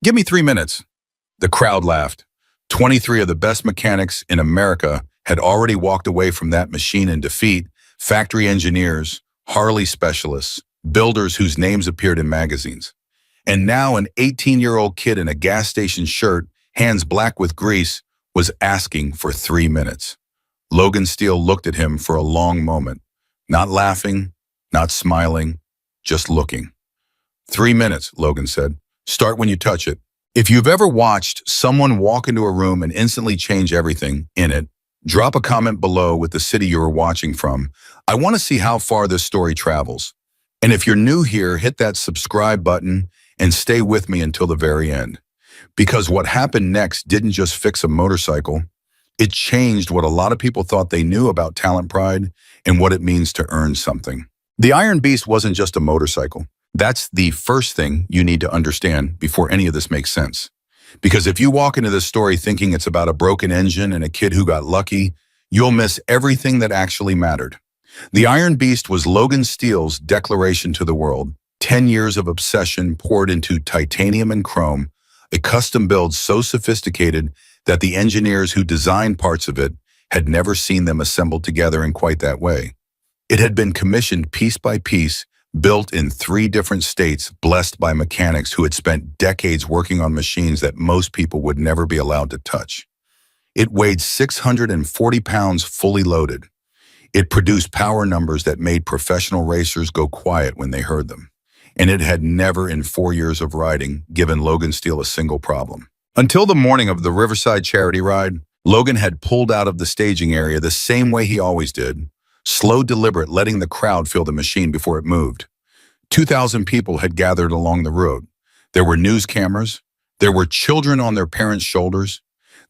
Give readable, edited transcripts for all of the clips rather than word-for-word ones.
Give me 3 minutes. The crowd laughed. 23 of the best mechanics in America had already walked away from that machine in defeat. Factory engineers, Harley specialists, builders whose names appeared in magazines. And now an 18-year-old kid in a gas station shirt, hands black with grease, was asking for 3 minutes. Logan Steele looked at him for a long moment, not laughing, not smiling, just looking. 3 minutes, Logan said. Start when you touch it. If you've ever watched someone walk into a room and instantly change everything in it, drop a comment below with the city you were watching from. I want to see how far this story travels. And if you're new here, hit that subscribe button and stay with me until the very end. Because what happened next didn't just fix a motorcycle, it changed what a lot of people thought they knew about talent pride and what it means to earn something. The Iron Beast wasn't just a motorcycle. That's the first thing you need to understand before any of this makes sense. Because if you walk into this story thinking it's about a broken engine and a kid who got lucky, you'll miss everything that actually mattered. The Iron Beast was Logan Steele's declaration to the world. 10 years of obsession poured into titanium and chrome, a custom build so sophisticated that the engineers who designed parts of it had never seen them assembled together in quite that way. It had been commissioned piece by piece, built in 3 different states, blessed by mechanics who had spent decades working on machines that most people would never be allowed to touch. It weighed 640 pounds fully loaded. It produced power numbers that made professional racers go quiet when they heard them. And it had never in 4 years of riding given Logan Steele a single problem. Until the morning of the Riverside charity ride, Logan had pulled out of the staging area the same way he always did, slow, deliberate, letting the crowd feel the machine before it moved. 2,000 people had gathered along the road. There were news cameras. There were children on their parents' shoulders.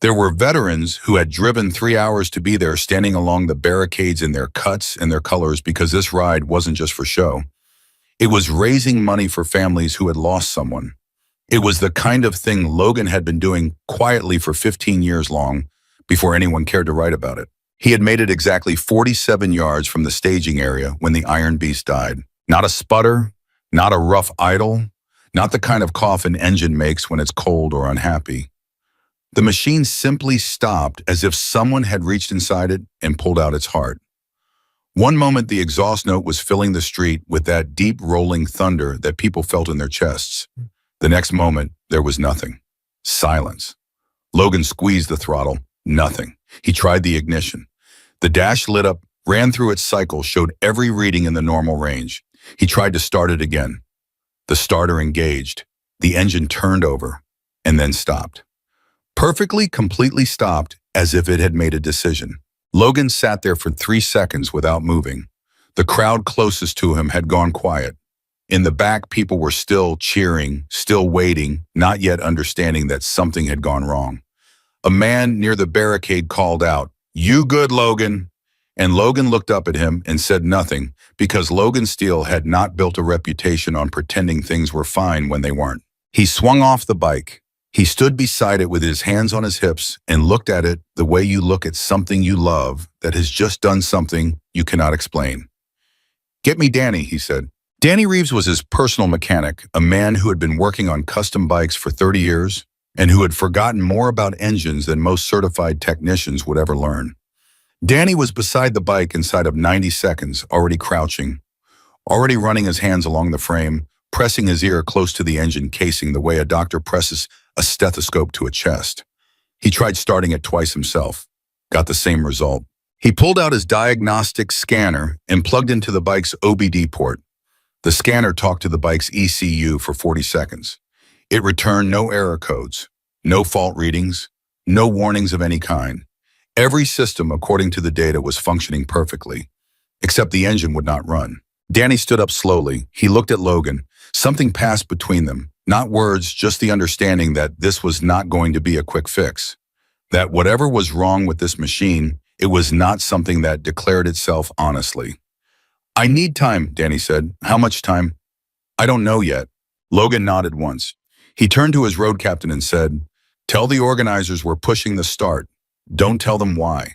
There were veterans who had driven 3 hours to be there, standing along the barricades in their cuts and their colors, because this ride wasn't just for show. It was raising money for families who had lost someone. It was the kind of thing Logan had been doing quietly for 15 years long before anyone cared to write about it. He had made it exactly 47 yards from the staging area when the Iron Beast died. Not a sputter, not a rough idle, not the kind of cough an engine makes when it's cold or unhappy. The machine simply stopped as if someone had reached inside it and pulled out its heart. One moment the exhaust note was filling the street with that deep rolling thunder that people felt in their chests. The next moment, there was nothing. Silence. Logan squeezed the throttle. Nothing. He tried the ignition. The dash lit up, ran through its cycle, showed every reading in the normal range. He tried to start it again. The starter engaged. The engine turned over and then stopped. Perfectly, completely stopped, as if it had made a decision. Logan sat there for 3 seconds without moving. The crowd closest to him had gone quiet. In the back, people were still cheering, still waiting, not yet understanding that something had gone wrong. A man near the barricade called out, "You good, Logan?" And Logan looked up at him and said nothing, because Logan Steele had not built a reputation on pretending things were fine when they weren't. He swung off the bike. He stood beside it with his hands on his hips and looked at it the way you look at something you love that has just done something you cannot explain. "Get me Danny," he said. Danny Reeves was his personal mechanic, a man who had been working on custom bikes for 30 years and who had forgotten more about engines than most certified technicians would ever learn. Danny was beside the bike inside of 90 seconds, already crouching, already running his hands along the frame, pressing his ear close to the engine casing the way a doctor presses a stethoscope to a chest. He tried starting it twice himself, got the same result. He pulled out his diagnostic scanner and plugged into the bike's OBD port. The scanner talked to the bike's ECU for 40 seconds. It returned no error codes, no fault readings, no warnings of any kind. Every system, according to the data, was functioning perfectly, except the engine would not run. Danny stood up slowly. He looked at Logan. Something passed between them. Not words, just the understanding that this was not going to be a quick fix. That whatever was wrong with this machine, it was not something that declared itself honestly. "I need time," Danny said. "How much time?" "I don't know yet." Logan nodded once. He turned to his road captain and said, "Tell the organizers we're pushing the start. Don't tell them why."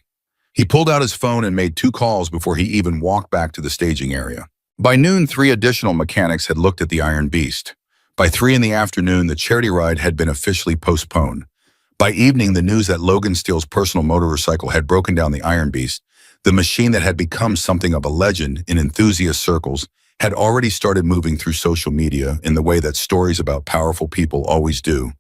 He pulled out his phone and made 2 calls before he even walked back to the staging area. By noon, 3 additional mechanics had looked at the Iron Beast. By 3 in the afternoon, the charity ride had been officially postponed. By evening, the news that Logan Steele's personal motorcycle had broken down the Iron Beast, the machine that had become something of a legend in enthusiast circles, had already started moving through social media in the way that stories about powerful people always do,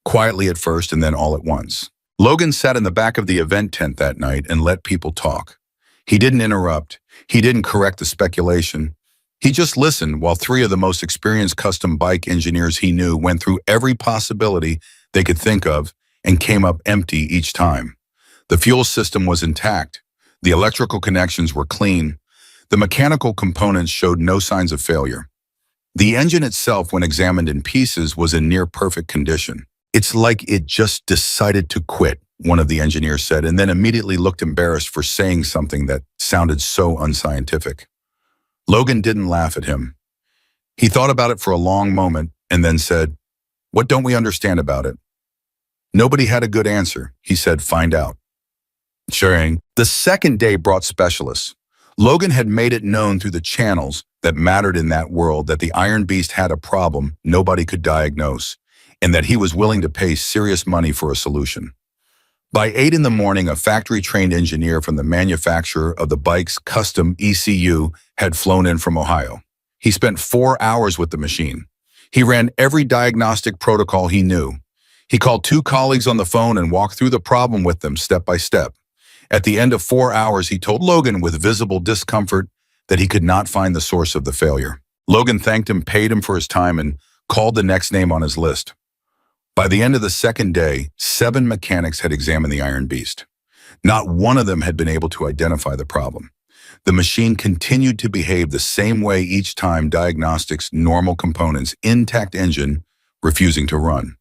quietly at first and then all at once. Logan sat in the back of the event tent that night and let people talk. He didn't interrupt. He didn't correct the speculation. He just listened while 3 of the most experienced custom bike engineers he knew went through every possibility they could think of and came up empty each time. The fuel system was intact. The electrical connections were clean. The mechanical components showed no signs of failure. The engine itself, when examined in pieces, was in near-perfect condition. "It's like it just decided to quit," one of the engineers said, and then immediately looked embarrassed for saying something that sounded so unscientific. Logan didn't laugh at him. He thought about it for a long moment and then said, "What don't we understand about it?" Nobody had a good answer. He said, "Find out." Sharing. The second day brought specialists. Logan had made it known through the channels that mattered in that world that the Iron Beast had a problem nobody could diagnose, and that he was willing to pay serious money for a solution. By 8 in the morning, a factory-trained engineer from the manufacturer of the bike's custom ECU had flown in from Ohio. He spent 4 hours with the machine. He ran every diagnostic protocol he knew. He called 2 colleagues on the phone and walked through the problem with them step by step. At the end of 4 hours, he told Logan with visible discomfort that he could not find the source of the failure. Logan thanked him, paid him for his time, and called the next name on his list. By the end of the second day, 7 mechanics had examined the Iron Beast. Not one of them had been able to identify the problem. The machine continued to behave the same way each time: diagnostics, normal components, intact engine, refusing to run.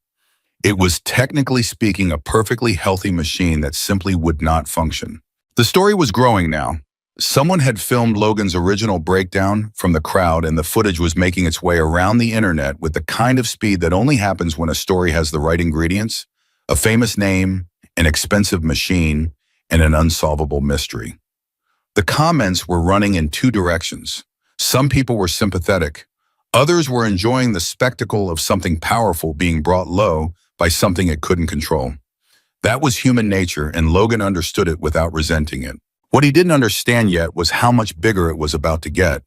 It was, technically speaking, a perfectly healthy machine that simply would not function. The story was growing now. Someone had filmed Logan's original breakdown from the crowd, and the footage was making its way around the internet with the kind of speed that only happens when a story has the right ingredients: a famous name, an expensive machine, and an unsolvable mystery. The comments were running in 2 directions. Some people were sympathetic. Others were enjoying the spectacle of something powerful being brought low by something it couldn't control. That was human nature, and Logan understood it without resenting it. What he didn't understand yet was how much bigger it was about to get.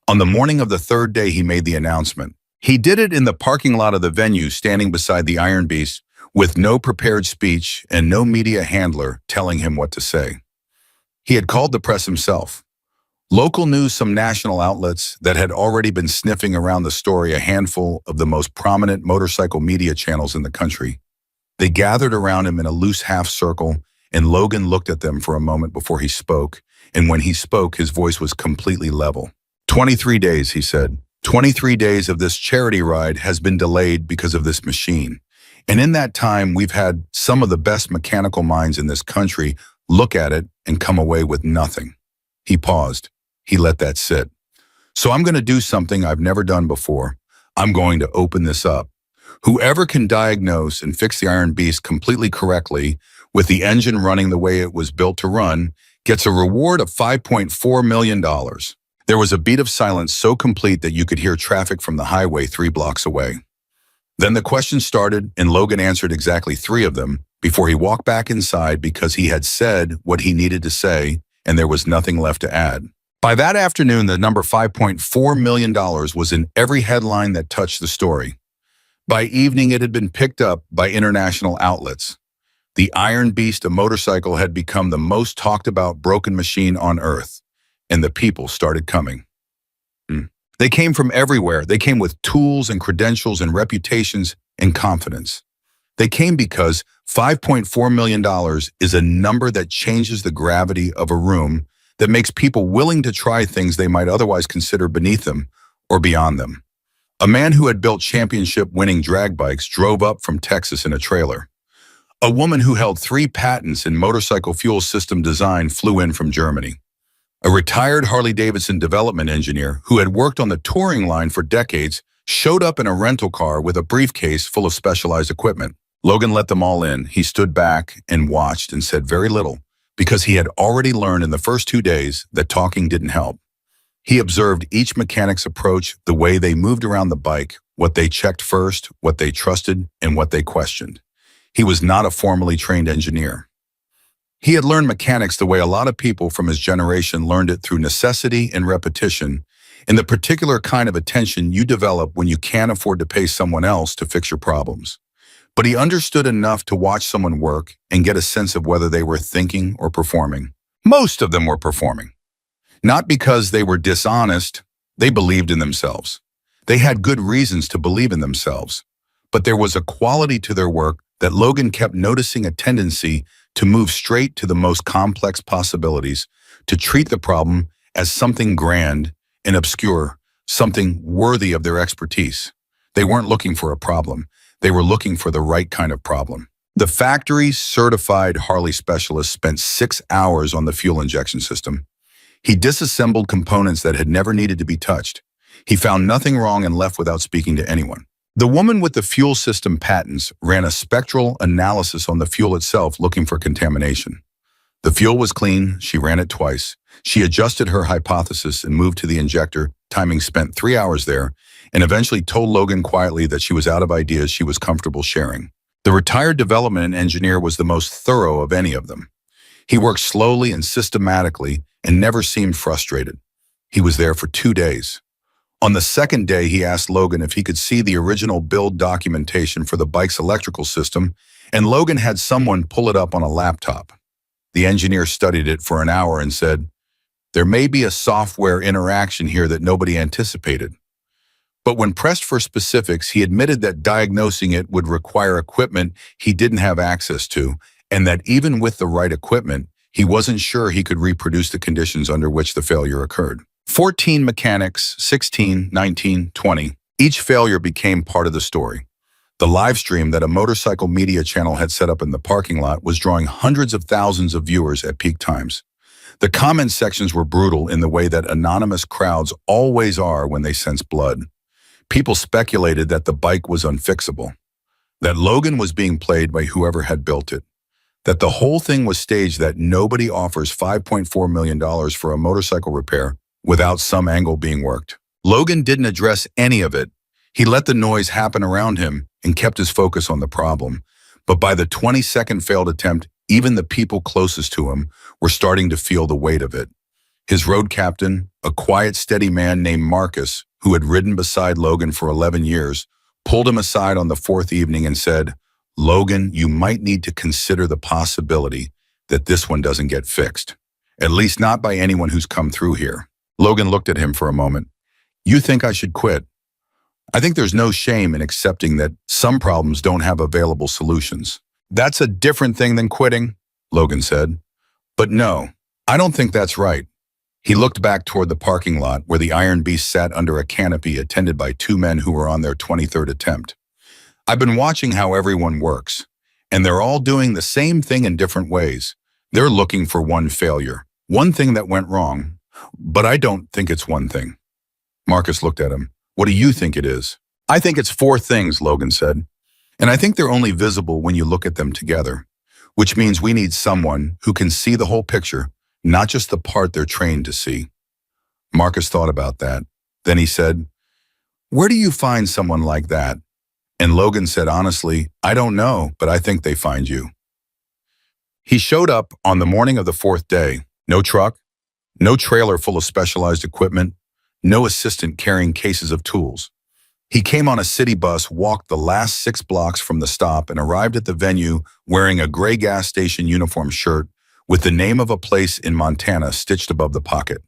On the morning of the 3rd day, he made the announcement. He did it in the parking lot of the venue, standing beside the Iron Beast, with no prepared speech and no media handler telling him what to say. He had called the press himself. Local news, some national outlets that had already been sniffing around the story, a handful of the most prominent motorcycle media channels in the country. They gathered around him in a loose half circle, and Logan looked at them for a moment before he spoke, and when he spoke, his voice was completely level. 23 days, he said. 23 days of this charity ride has been delayed because of this machine. And in that time, we've had some of the best mechanical minds in this country look at it and come away with nothing. He paused. He let that sit. "So I'm going to do something I've never done before. I'm going to open this up. Whoever can diagnose and fix the Iron Beast completely correctly, with the engine running the way it was built to run, gets a reward of $5.4 million. There was a beat of silence so complete that you could hear traffic from the highway 3 blocks away. Then the questions started, and Logan answered exactly 3 of them before he walked back inside, because he had said what he needed to say, and there was nothing left to add. By that afternoon, the number $5.4 million was in every headline that touched the story. By evening, it had been picked up by international outlets. The Iron Beast, a motorcycle, had become the most talked about broken machine on Earth, and the people started coming. They came from everywhere. They came with tools and credentials and reputations and confidence. They came because $5.4 million is a number that changes the gravity of a room, that makes people willing to try things they might otherwise consider beneath them or beyond them. A man who had built championship-winning drag bikes drove up from Texas in a trailer. A woman who held 3 patents in motorcycle fuel system design flew in from Germany. A retired Harley-Davidson development engineer who had worked on the touring line for decades showed up in a rental car with a briefcase full of specialized equipment. Logan let them all in. He stood back and watched and said very little, because he had already learned in the first 2 days that talking didn't help. He observed each mechanic's approach, the way they moved around the bike, what they checked first, what they trusted, and what they questioned. He was not a formally trained engineer. He had learned mechanics the way a lot of people from his generation learned it, through necessity and repetition, and the particular kind of attention you develop when you can't afford to pay someone else to fix your problems. But he understood enough to watch someone work and get a sense of whether they were thinking or performing. Most of them were performing. Not because they were dishonest, they believed in themselves. They had good reasons to believe in themselves. But there was a quality to their work that Logan kept noticing, a tendency to move straight to the most complex possibilities, to treat the problem as something grand and obscure, something worthy of their expertise. They weren't looking for a problem. They were looking for the right kind of problem. The factory-certified Harley specialist spent 6 hours on the fuel injection system. He disassembled components that had never needed to be touched. He found nothing wrong and left without speaking to anyone. The woman with the fuel system patents ran a spectral analysis on the fuel itself, looking for contamination. The fuel was clean. She ran it twice. She adjusted her hypothesis and moved to the injector, timing spent 3 hours there, and eventually told Logan quietly that she was out of ideas she was comfortable sharing. The retired development engineer was the most thorough of any of them. He worked slowly and systematically and never seemed frustrated. He was there for 2 days. On the second day, he asked Logan if he could see the original build documentation for the bike's electrical system, and Logan had someone pull it up on a laptop. The engineer studied it for an hour and said, "There may be a software interaction here that nobody anticipated." But when pressed for specifics, he admitted that diagnosing it would require equipment he didn't have access to, and that even with the right equipment, he wasn't sure he could reproduce the conditions under which the failure occurred. 14 mechanics, 16, 19, 20. Each failure became part of the story. The live stream that a motorcycle media channel had set up in the parking lot was drawing hundreds of thousands of viewers at peak times. The comment sections were brutal in the way that anonymous crowds always are when they sense blood. People speculated that the bike was unfixable, that Logan was being played by whoever had built it, that the whole thing was staged, that nobody offers $5.4 million for a motorcycle repair without some angle being worked. Logan didn't address any of it. He let the noise happen around him and kept his focus on the problem. But by the 22nd failed attempt, even the people closest to him were starting to feel the weight of it. His road captain, a quiet, steady man named Marcus, who had ridden beside Logan for 11 years, pulled him aside on the 4th evening and said, "Logan, you might need to consider the possibility that this one doesn't get fixed. At least not by anyone who's come through here." Logan looked at him for a moment. "You think I should quit?" "I think there's no shame in accepting that some problems don't have available solutions." "That's a different thing than quitting," Logan said. "But no, I don't think that's right." He looked back toward the parking lot where the Iron Beast sat under a canopy attended by 2 men who were on their 23rd attempt. "I've been watching how everyone works, and they're all doing the same thing in different ways. They're looking for one failure, one thing that went wrong. But I don't think it's one thing." Marcus looked at him. "What do you think it is?" "I think it's 4 things," Logan said. "And I think they're only visible when you look at them together, which means we need someone who can see the whole picture, not just the part they're trained to see." Marcus thought about that. Then he said, "Where do you find someone like that?" And Logan said honestly, "I don't know, but I think they find you." He showed up on the morning of the 4th day. No truck, no trailer full of specialized equipment, no assistant carrying cases of tools. He came on a city bus, walked the last 6 blocks from the stop, and arrived at the venue wearing a gray gas station uniform shirt with the name of a place in Montana stitched above the pocket.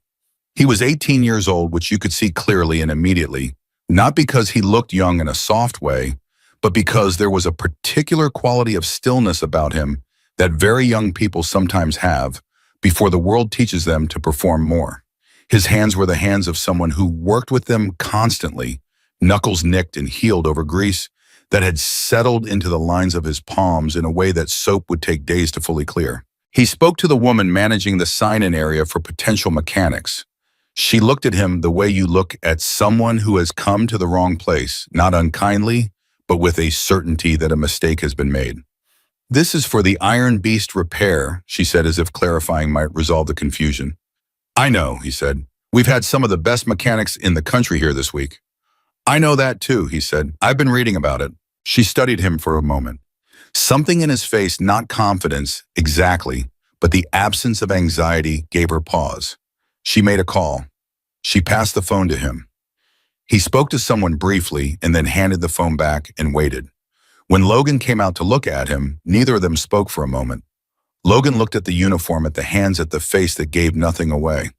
He was 18 years old, which you could see clearly and immediately, not because he looked young in a soft way, but because there was a particular quality of stillness about him that very young people sometimes have before the world teaches them to perform more. His hands were the hands of someone who worked with them constantly, knuckles nicked and healed over grease that had settled into the lines of his palms in a way that soap would take days to fully clear. He spoke to the woman managing the sign-in area for potential mechanics. She looked at him the way you look at someone who has come to the wrong place, not unkindly, but with a certainty that a mistake has been made. "This is for the Iron Beast repair," she said, as if clarifying might resolve the confusion. "I know," he said. We've had some of the best mechanics in the country here this week. I know that too, he said. I've been reading about it. She studied him for a moment. Something in his face, not confidence, exactly, but the absence of anxiety gave her pause. She made a call. She passed the phone to him. He spoke to someone briefly and then handed the phone back and waited. When Logan came out to look at him, neither of them spoke for a moment. Logan looked at the uniform, at the hands, at the face that gave nothing away.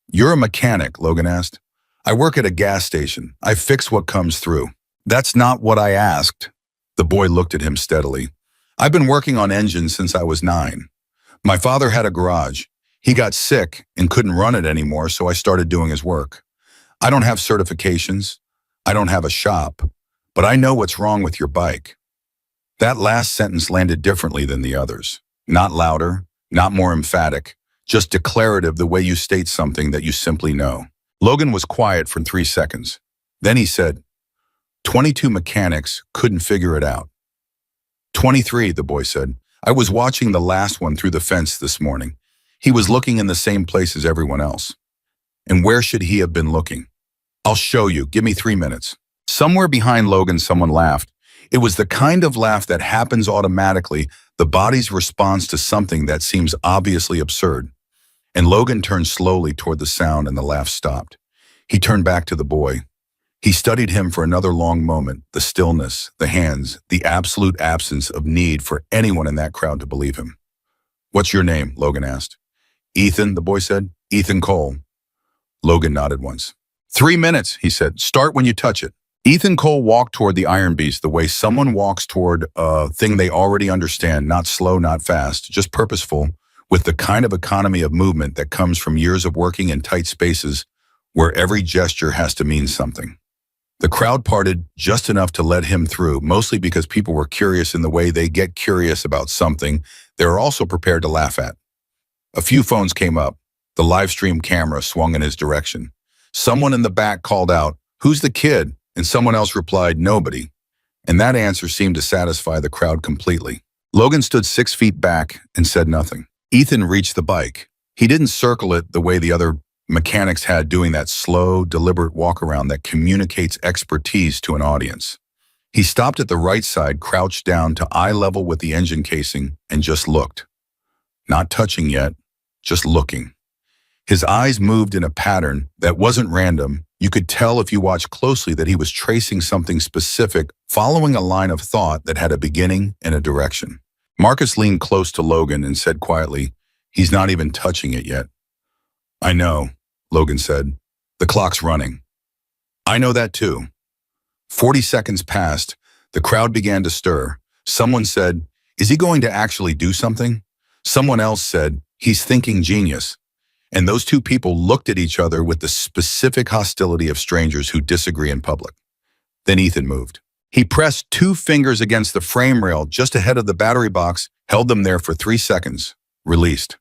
"You're a mechanic," Logan asked. "I work at a gas station. I fix what comes through." "That's not what I asked." The boy looked at him steadily. "I've been working on engines since I was 9. My father had a garage. He got sick and couldn't run it anymore, so I started doing his work. I don't have certifications. I don't have a shop, but I know what's wrong with your bike." That last sentence landed differently than the others. Not louder, not more emphatic, just declarative, the way you state something that you simply know. Logan was quiet for 3 seconds. Then he said, 22 mechanics couldn't figure it out. 23, the boy said. I was watching the last one through the fence this morning. He was looking in the same place as everyone else. And where should he have been looking? I'll show you. Give me 3 minutes. Somewhere behind Logan, someone laughed. It was the kind of laugh that happens automatically, the body's response to something that seems obviously absurd. And Logan turned slowly toward the sound and the laugh stopped. He turned back to the boy. He studied him for another long moment, the stillness, the hands, the absolute absence of need for anyone in that crowd to believe him. What's your name? Logan asked. Ethan, the boy said. Ethan Cole. Logan nodded once. 3 minutes, he said. Start when you touch it. Ethan Cole walked toward the Iron Beast the way someone walks toward a thing they already understand, not slow, not fast, just purposeful, with the kind of economy of movement that comes from years of working in tight spaces where every gesture has to mean something. The crowd parted just enough to let him through, mostly because people were curious in the way they get curious about something they are also prepared to laugh at. A few phones came up. The live stream camera swung in his direction. Someone in the back called out, "Who's the kid?" And someone else replied, "Nobody." And that answer seemed to satisfy the crowd completely. Logan stood 6 feet back and said nothing. Ethan reached the bike. He didn't circle it the way the other mechanics had, doing that slow, deliberate walk around that communicates expertise to an audience. He stopped at the right side, crouched down to eye level with the engine casing, and just looked. Not touching yet, just looking. His eyes moved in a pattern that wasn't random. You could tell if you watched closely that he was tracing something specific, following a line of thought that had a beginning and a direction. Marcus leaned close to Logan and said quietly, "He's not even touching it yet." "I know," Logan said. "The clock's running." "I know that too." 40 seconds passed. The crowd began to stir. Someone said, "Is he going to actually do something?" Someone else said, "He's thinking genius." And those two people looked at each other with the specific hostility of strangers who disagree in public. Then Ethan moved. He pressed 2 fingers against the frame rail just ahead of the battery box, held them there for 3 seconds, released.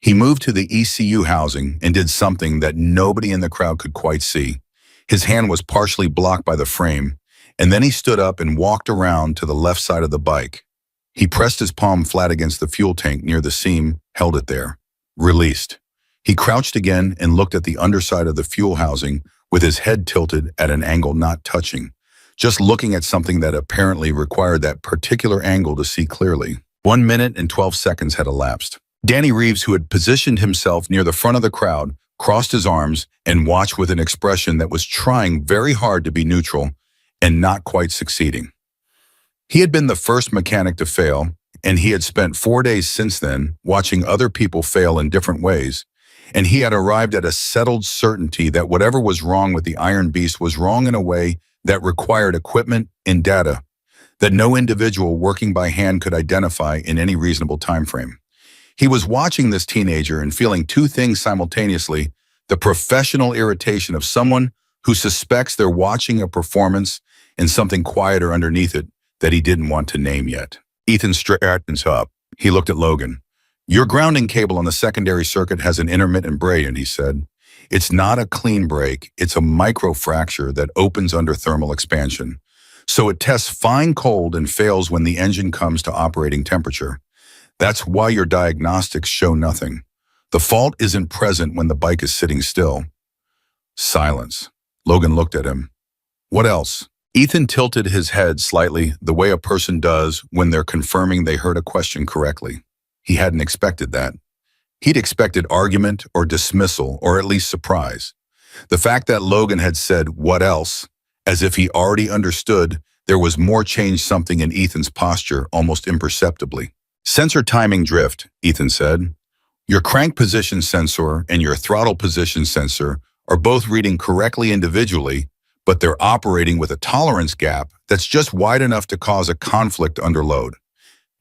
He moved to the ECU housing and did something that nobody in the crowd could quite see. His hand was partially blocked by the frame, and then he stood up and walked around to the left side of the bike. He pressed his palm flat against the fuel tank near the seam, held it there, released. He crouched again and looked at the underside of the fuel housing with his head tilted at an angle, not touching, just looking at something that apparently required that particular angle to see clearly. 1 minute and 12 seconds had elapsed. Danny Reeves, who had positioned himself near the front of the crowd, crossed his arms and watched with an expression that was trying very hard to be neutral and not quite succeeding. He had been the first mechanic to fail, and he had spent 4 days since then watching other people fail in different ways, and he had arrived at a settled certainty that whatever was wrong with the Iron Beast was wrong in a way that required equipment and data that no individual working by hand could identify in any reasonable time frame. He was watching this teenager and feeling 2 things simultaneously: the professional irritation of someone who suspects they're watching a performance and something quieter underneath it that he didn't want to name yet. Ethan straightened up. He looked at Logan. "Your grounding cable on the secondary circuit has an intermittent break," he said. "It's not a clean break. It's a microfracture that opens under thermal expansion. So it tests fine cold and fails when the engine comes to operating temperature. That's why your diagnostics show nothing. The fault isn't present when the bike is sitting still. Silence. Logan looked at him. What else? Ethan tilted his head slightly, the way a person does when they're confirming they heard a question correctly. He hadn't expected that. He'd expected argument or dismissal or at least surprise. The fact that Logan had said, "What else?" as if he already understood there was more changed something in Ethan's posture almost imperceptibly. Sensor timing drift, Ethan said. Your crank position sensor and your throttle position sensor are both reading correctly individually, but they're operating with a tolerance gap that's just wide enough to cause a conflict under load.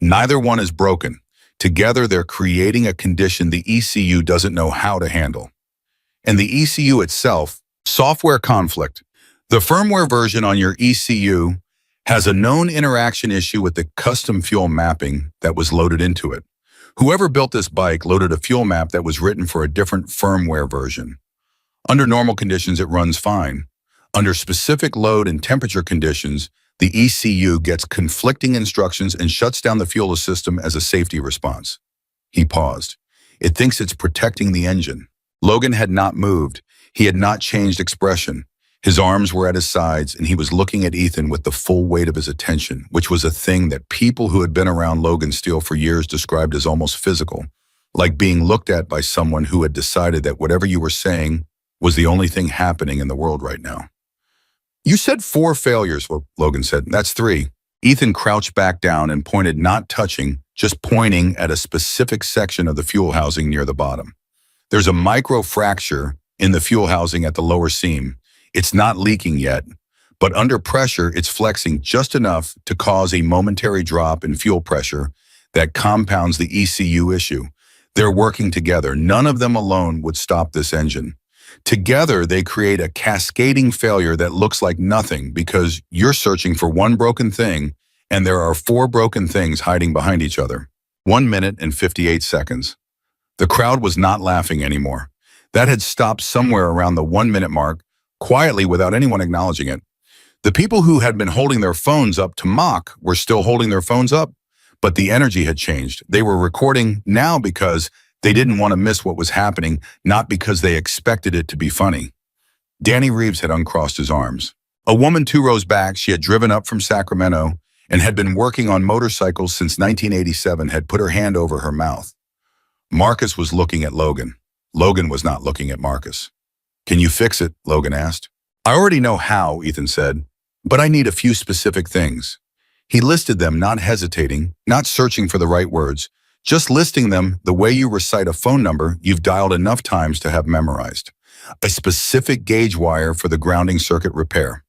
Neither one is broken. Together, they're creating a condition the ECU doesn't know how to handle. And the ECU itself, software conflict. The firmware version on your ECU has a known interaction issue with the custom fuel mapping that was loaded into it. Whoever built this bike loaded a fuel map that was written for a different firmware version. Under normal conditions, it runs fine. Under specific load and temperature conditions, the ECU gets conflicting instructions and shuts down the fuel system as a safety response. He paused. It thinks it's protecting the engine. Logan had not moved. He had not changed expression. His arms were at his sides, and he was looking at Ethan with the full weight of his attention, which was a thing that people who had been around Logan Steele for years described as almost physical, like being looked at by someone who had decided that whatever you were saying was the only thing happening in the world right now. You said 4 failures, Logan said. That's 3. Ethan crouched back down and pointed, not touching, just pointing at a specific section of the fuel housing near the bottom. There's a micro fracture in the fuel housing at the lower seam. It's not leaking yet, but under pressure, it's flexing just enough to cause a momentary drop in fuel pressure that compounds the ECU issue. They're working together. None of them alone would stop this engine. Together, they create a cascading failure that looks like nothing because you're searching for one broken thing and there are 4 broken things hiding behind each other. 1 minute and 58 seconds. The crowd was not laughing anymore. That had stopped somewhere around the 1-minute mark, quietly without anyone acknowledging it. The people who had been holding their phones up to mock were still holding their phones up, but the energy had changed. They were recording now because they didn't want to miss what was happening, not because they expected it to be funny. Danny Reeves had uncrossed his arms. A woman 2 rows back, she had driven up from Sacramento and had been working on motorcycles since 1987, had put her hand over her mouth. Marcus was looking at Logan. Logan was not looking at Marcus. Can you fix it? Logan asked. I already know how, Ethan said, but I need a few specific things. He listed them, not hesitating, not searching for the right words, just listing them the way you recite a phone number you've dialed enough times to have memorized. A specific gauge wire for the grounding circuit repair.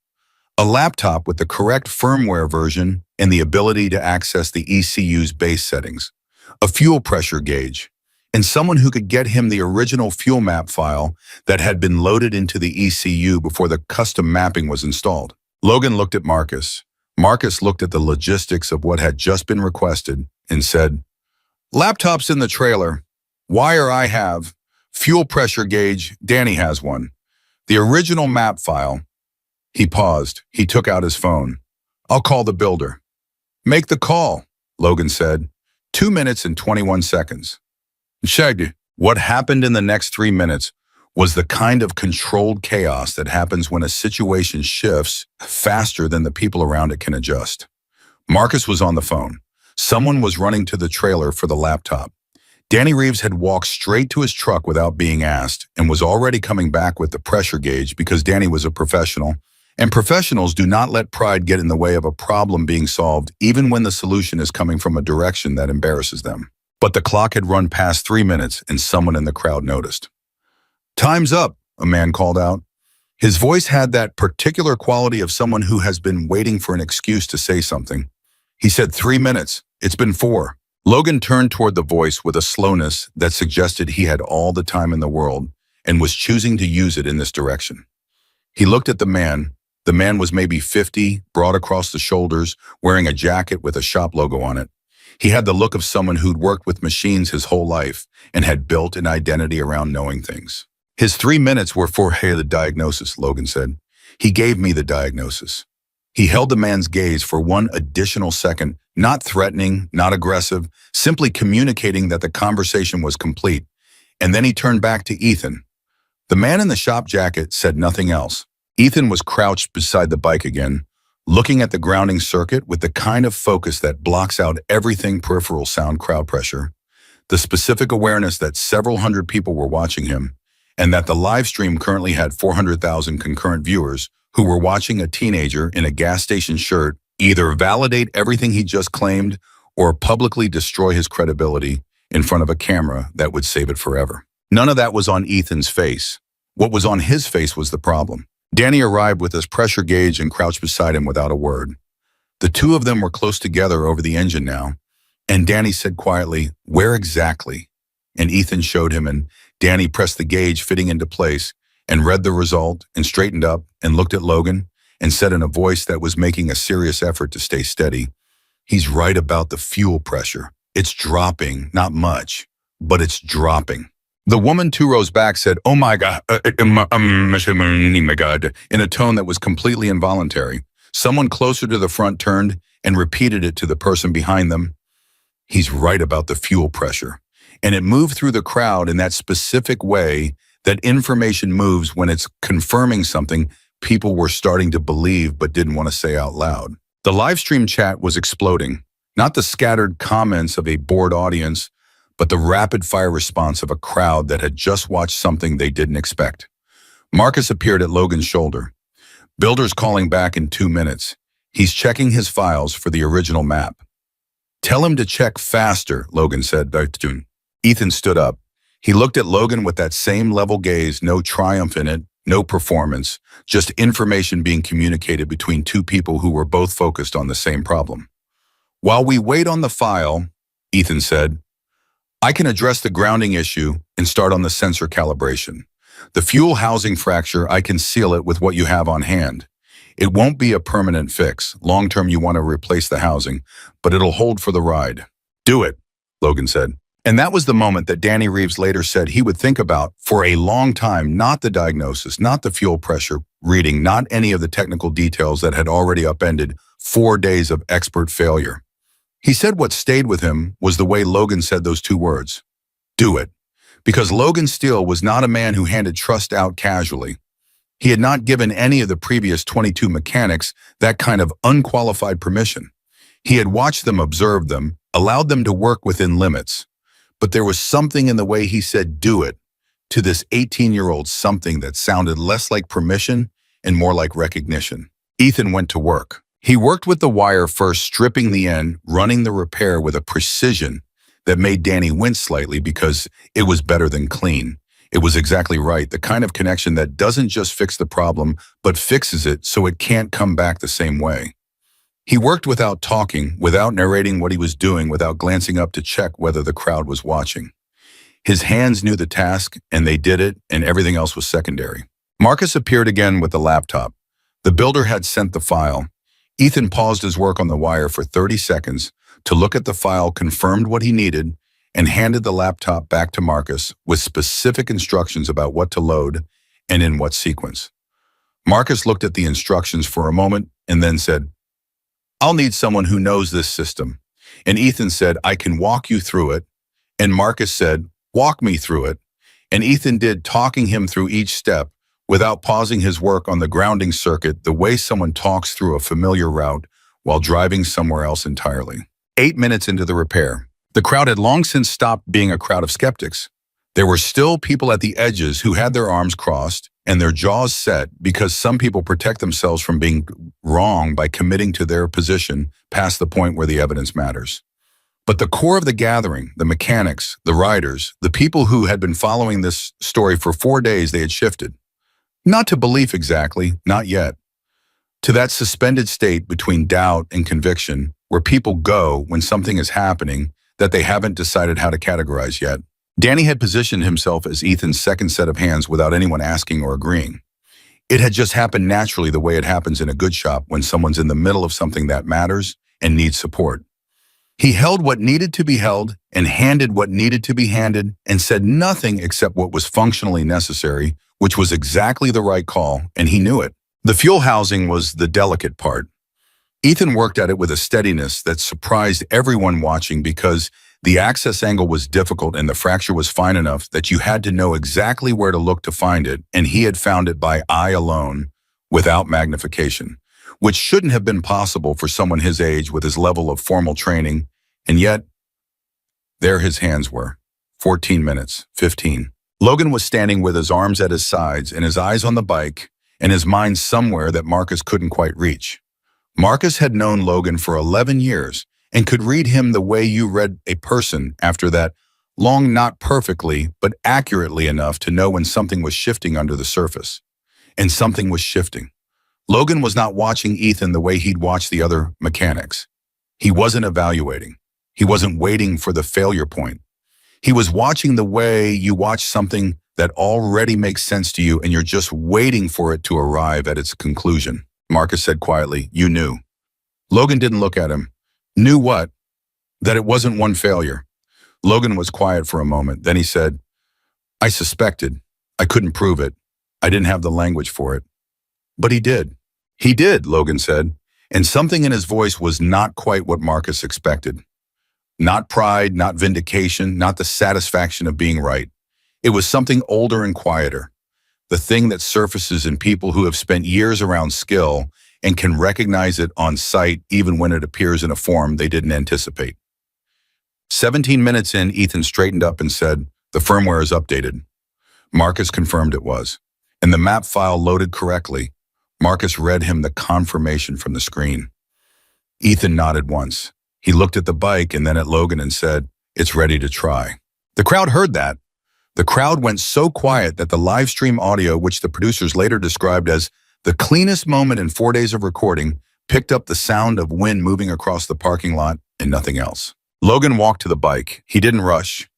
A laptop with the correct firmware version and the ability to access the ECU's base settings. A fuel pressure gauge. And someone who could get him the original fuel map file that had been loaded into the ECU before the custom mapping was installed. Logan looked at Marcus. Marcus looked at the logistics of what had just been requested and said, Laptop's in the trailer. Wire I have. Fuel pressure gauge, Danny has one. The original map file. He paused. He took out his phone. I'll call the builder. Make the call, Logan said. 2 minutes and 21 seconds. Shaggy. What happened in the next 3 minutes was the kind of controlled chaos that happens when a situation shifts faster than the people around it can adjust. Marcus was on the phone. Someone was running to the trailer for the laptop. Danny Reeves had walked straight to his truck without being asked and was already coming back with the pressure gauge because Danny was a professional, and professionals do not let pride get in the way of a problem being solved even when the solution is coming from a direction that embarrasses them. But the clock had run past 3 minutes and someone in the crowd noticed. Time's up, a man called out. His voice had that particular quality of someone who has been waiting for an excuse to say something. He said 3 minutes. It's been 4. Logan turned toward the voice with a slowness that suggested he had all the time in the world and was choosing to use it in this direction. He looked at the man. The man was maybe 50, broad across the shoulders, wearing a jacket with a shop logo on it. He had the look of someone who'd worked with machines his whole life and had built an identity around knowing things. His 3 minutes were for the diagnosis, Logan said. He gave me the diagnosis. He held the man's gaze for 1 additional second, not threatening, not aggressive, simply communicating that the conversation was complete. And then he turned back to Ethan. The man in the shop jacket said nothing else. Ethan was crouched beside the bike again, looking at the grounding circuit with the kind of focus that blocks out everything peripheral sound crowd pressure, the specific awareness that several hundred people were watching him, and that the live stream currently had 400,000 concurrent viewers who were watching a teenager in a gas station shirt either validate everything he just claimed or publicly destroy his credibility in front of a camera that would save it forever. None of that was on Ethan's face. What was on his face was the problem. Danny arrived with his pressure gauge and crouched beside him without a word. The two of them were close together over the engine now, and Danny said quietly, "Where exactly?" And Ethan showed him, and Danny pressed the gauge fitting into place and read the result and straightened up and looked at Logan and said in a voice that was making a serious effort to stay steady, "He's right about the fuel pressure. It's dropping, not much, but it's dropping." The woman 2 rows back said, "Oh my God, my God," in a tone that was completely involuntary. Someone closer to the front turned and repeated it to the person behind them. "He's right about the fuel pressure." And it moved through the crowd in that specific way that information moves when it's confirming something people were starting to believe but didn't want to say out loud. The live stream chat was exploding, not the scattered comments of a bored audience, but the rapid-fire response of a crowd that had just watched something they didn't expect. Marcus appeared at Logan's shoulder. "Builder's calling back in 2 minutes. He's checking his files for the original map." "Tell him to check faster," Logan said. Ethan stood up. He looked at Logan with that same level gaze, no triumph in it, no performance, just information being communicated between two people who were both focused on the same problem. "While we wait on the file," Ethan said, "I can address the grounding issue and start on the sensor calibration. The fuel housing fracture, I can seal it with what you have on hand. It won't be a permanent fix. Long-term, you want to replace the housing, but it'll hold for the ride." "Do it," Logan said. And that was the moment that Danny Reeves later said he would think about for a long time, not the diagnosis, not the fuel pressure reading, not any of the technical details that had already upended 4 days of expert failure. He said what stayed with him was the way Logan said those 2 words, "Do it." Because Logan Steele was not a man who handed trust out casually. He had not given any of the previous 22 mechanics that kind of unqualified permission. He had watched them, observed them, allowed them to work within limits. But there was something in the way he said "do it" to this 18-year-old something that sounded less like permission and more like recognition. Ethan went to work. He worked with the wire first, stripping the end, running the repair with a precision that made Danny wince slightly because it was better than clean. It was exactly right, the kind of connection that doesn't just fix the problem, but fixes it so it can't come back the same way. He worked without talking, without narrating what he was doing, without glancing up to check whether the crowd was watching. His hands knew the task, and they did it, and everything else was secondary. Marcus appeared again with the laptop. The builder had sent the file. Ethan paused his work on the wire for 30 seconds to look at the file, confirmed what he needed, and handed the laptop back to Marcus with specific instructions about what to load and in what sequence. Marcus looked at the instructions for a moment and then said, "I'll need someone who knows this system." And Ethan said, "I can walk you through it." And Marcus said, "Walk me through it." And Ethan did, talking him through each step without pausing his work on the grounding circuit the way someone talks through a familiar route while driving somewhere else entirely. 8 minutes into the repair, the crowd had long since stopped being a crowd of skeptics. There were still people at the edges who had their arms crossed and their jaws set because some people protect themselves from being wrong by committing to their position past the point where the evidence matters. But the core of the gathering, the mechanics, the riders, the people who had been following this story for 4 days, they had shifted. Not to belief exactly, not yet. To that suspended state between doubt and conviction where people go when something is happening that they haven't decided how to categorize yet. Danny had positioned himself as Ethan's second set of hands without anyone asking or agreeing. It had just happened naturally the way it happens in a good shop when someone's in the middle of something that matters and needs support. He held what needed to be held and handed what needed to be handed and said nothing except what was functionally necessary, which was exactly the right call, and he knew it. The fuel housing was the delicate part. Ethan worked at it with a steadiness that surprised everyone watching because The access angle was difficult and the fracture was fine enough that you had to know exactly where to look to find it, and he had found it by eye alone, without magnification, which shouldn't have been possible for someone his age with his level of formal training, and yet, there his hands were. 14 minutes, 15. Logan was standing with his arms at his sides and his eyes on the bike and his mind somewhere that Marcus couldn't quite reach. Marcus had known Logan for 11 years and could read him the way you read a person after that long, not perfectly, but accurately enough to know when something was shifting under the surface. And something was shifting. Logan was not watching Ethan the way he'd watched the other mechanics. He wasn't evaluating. He wasn't waiting for the failure point. He was watching the way you watch something that already makes sense to you and you're just waiting for it to arrive at its conclusion. Marcus said quietly, "You knew." Logan didn't look at him. Knew what? That it wasn't one failure. Logan was quiet for a moment. Then he said, "I suspected. I couldn't prove it. I didn't have the language for it." But he did. He did, Logan said, and something in his voice was not quite what Marcus expected. Not pride, not vindication, not the satisfaction of being right. It was something older and quieter. The thing that surfaces in people who have spent years around skill and can recognize it on sight even when it appears in a form they didn't anticipate. 17 minutes in, Ethan straightened up and said, "The firmware is updated." Marcus confirmed it was, and the map file loaded correctly. Marcus read him the confirmation from the screen. Ethan nodded once. He looked at the bike and then at Logan and said, "It's ready to try." The crowd heard that. The crowd went so quiet that the live stream audio, which the producers later described as the cleanest moment in 4 days of recording, picked up the sound of wind moving across the parking lot and nothing else. Logan walked to the bike. He didn't rush.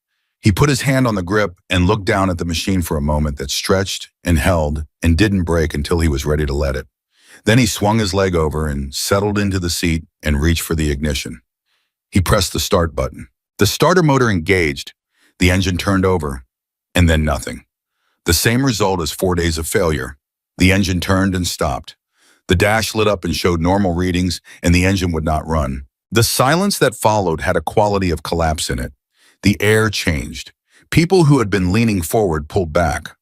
He put his hand on the grip and looked down at the machine for a moment that stretched and held and didn't break until he was ready to let it. Then he swung his leg over and settled into the seat and reached for the ignition. He pressed the start button. The starter motor engaged. The engine turned over. And then nothing. The same result as 4 days of failure. The engine turned and stopped. The dash lit up and showed normal readings, and the engine would not run. The silence that followed had a quality of collapse in it. The air changed. People who had been leaning forward pulled back.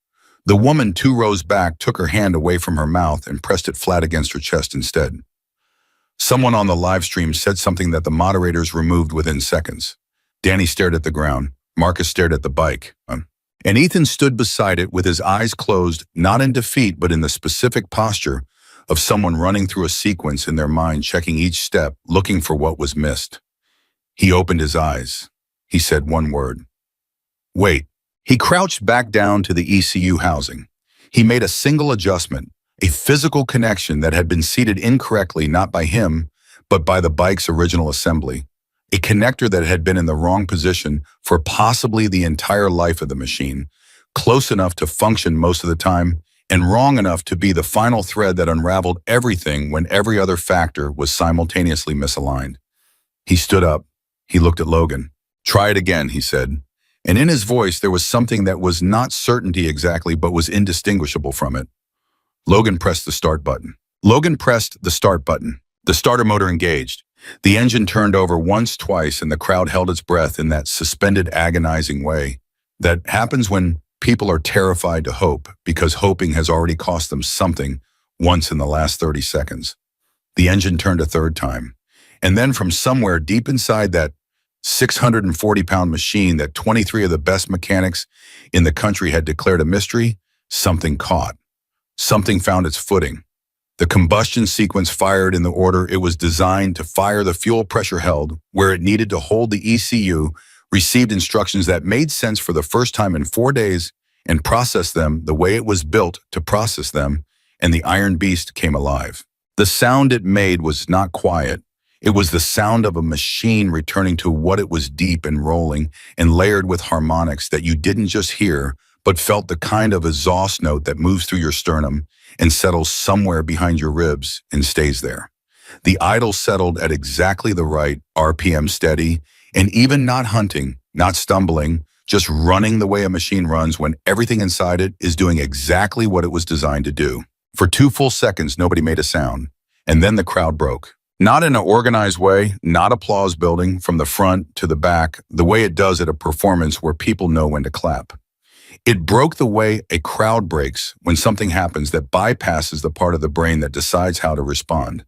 The woman 2 rows back took her hand away from her mouth and pressed it flat against her chest instead. Someone on the live stream said something that the moderators removed within seconds. Danny stared at the ground. Marcus stared at the bike. And Ethan stood beside it with his eyes closed, not in defeat, but in the specific posture of someone running through a sequence in their mind, checking each step, looking for what was missed. He opened his eyes. He said one word. "Wait." He crouched back down to the ECU housing. He made a single adjustment, a physical connection that had been seated incorrectly not by him, but by the bike's original assembly. A connector that had been in the wrong position for possibly the entire life of the machine, close enough to function most of the time, and wrong enough to be the final thread that unraveled everything when every other factor was simultaneously misaligned. He stood up. He looked at Logan. "Try it again," he said. And in his voice there was something that was not certainty exactly, but was indistinguishable from it. Logan pressed the start button. Logan pressed the start button. The starter motor engaged. The engine turned over once, twice, and the crowd held its breath in that suspended, agonizing way that happens when people are terrified to hope because hoping has already cost them something once in the last 30 seconds. The engine turned a third time. And then from somewhere deep inside that 640-pound machine that 23 of the best mechanics in the country had declared a mystery, something caught. Something found its footing. The combustion sequence fired in the order it was designed to fire. The fuel pressure held where it needed to hold. The ECU received instructions that made sense for the first time in 4 days and processed them the way it was built to process them, and the iron beast came alive. The sound it made was not quiet. It was the sound of a machine returning to what it was, deep and rolling and layered with harmonics that you didn't just hear, but felt the kind of exhaust note that moves through your sternum and settles somewhere behind your ribs and stays there. The idle settled at exactly the right RPM, steady, and even not hunting, not stumbling, just running the way a machine runs when everything inside it is doing exactly what it was designed to do. For 2 full seconds, nobody made a sound, and then the crowd broke. Not in an organized way, not applause building from the front to the back, the way it does at a performance where people know when to clap. It broke the way a crowd breaks when something happens that bypasses the part of the brain that decides how to respond.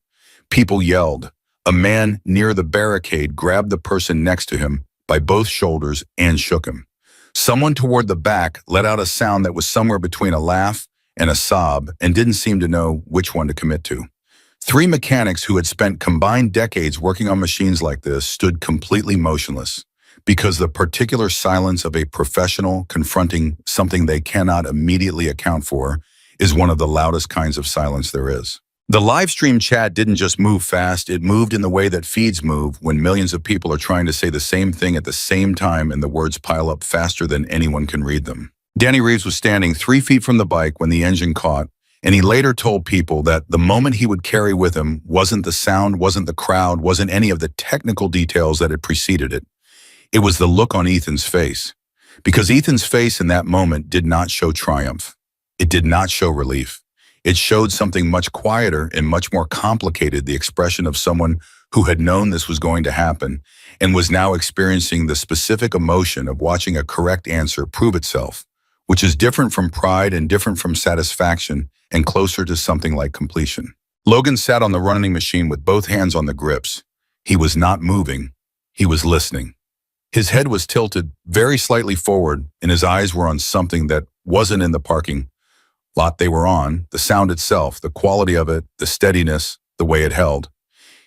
People yelled. A man near the barricade grabbed the person next to him by both shoulders and shook him. Someone toward the back let out a sound that was somewhere between a laugh and a sob and didn't seem to know which one to commit to. Three mechanics who had spent combined decades working on machines like this stood completely motionless because the particular silence of a professional confronting something they cannot immediately account for is one of the loudest kinds of silence there is. The live stream chat didn't just move fast, it moved in the way that feeds move when millions of people are trying to say the same thing at the same time and the words pile up faster than anyone can read them. Danny Reeves was standing 3 feet from the bike when the engine caught, and he later told people that the moment he would carry with him wasn't the sound, wasn't the crowd, wasn't any of the technical details that had preceded it. It was the look on Ethan's face. Because Ethan's face in that moment did not show triumph. It did not show relief. It showed something much quieter and much more complicated, the expression of someone who had known this was going to happen and was now experiencing the specific emotion of watching a correct answer prove itself, which is different from pride and different from satisfaction and closer to something like completion. Logan sat on the running machine with both hands on the grips. He was not moving. He was listening. His head was tilted very slightly forward, and his eyes were on something that wasn't in the parking lot they were on, the sound itself, the quality of it, the steadiness, the way it held.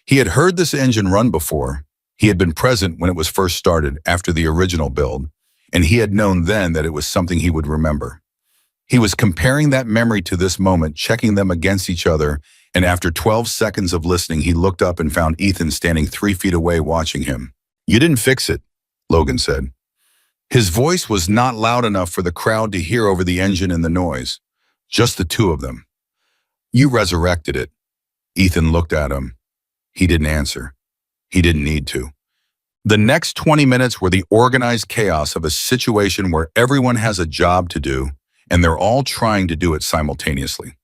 He had heard this engine run before. He had been present when it was first started after the original build, and he had known then that it was something he would remember. He was comparing that memory to this moment, checking them against each other, and after 12 seconds of listening, he looked up and found Ethan standing 3 feet away watching him. "You didn't fix it," Logan said. His voice was not loud enough for the crowd to hear over the engine and the noise. Just the two of them. "You resurrected it." Ethan looked at him. He didn't answer. He didn't need to. The next 20 minutes were the organized chaos of a situation where everyone has a job to do, and they're all trying to do it simultaneously.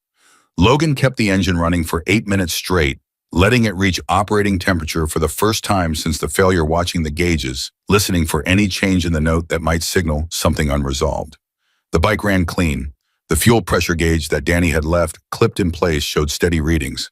Logan kept the engine running for 8 minutes straight, letting it reach operating temperature for the first time since the failure, watching the gauges, listening for any change in the note that might signal something unresolved. The bike ran clean. The fuel pressure gauge that Danny had left clipped in place showed steady readings.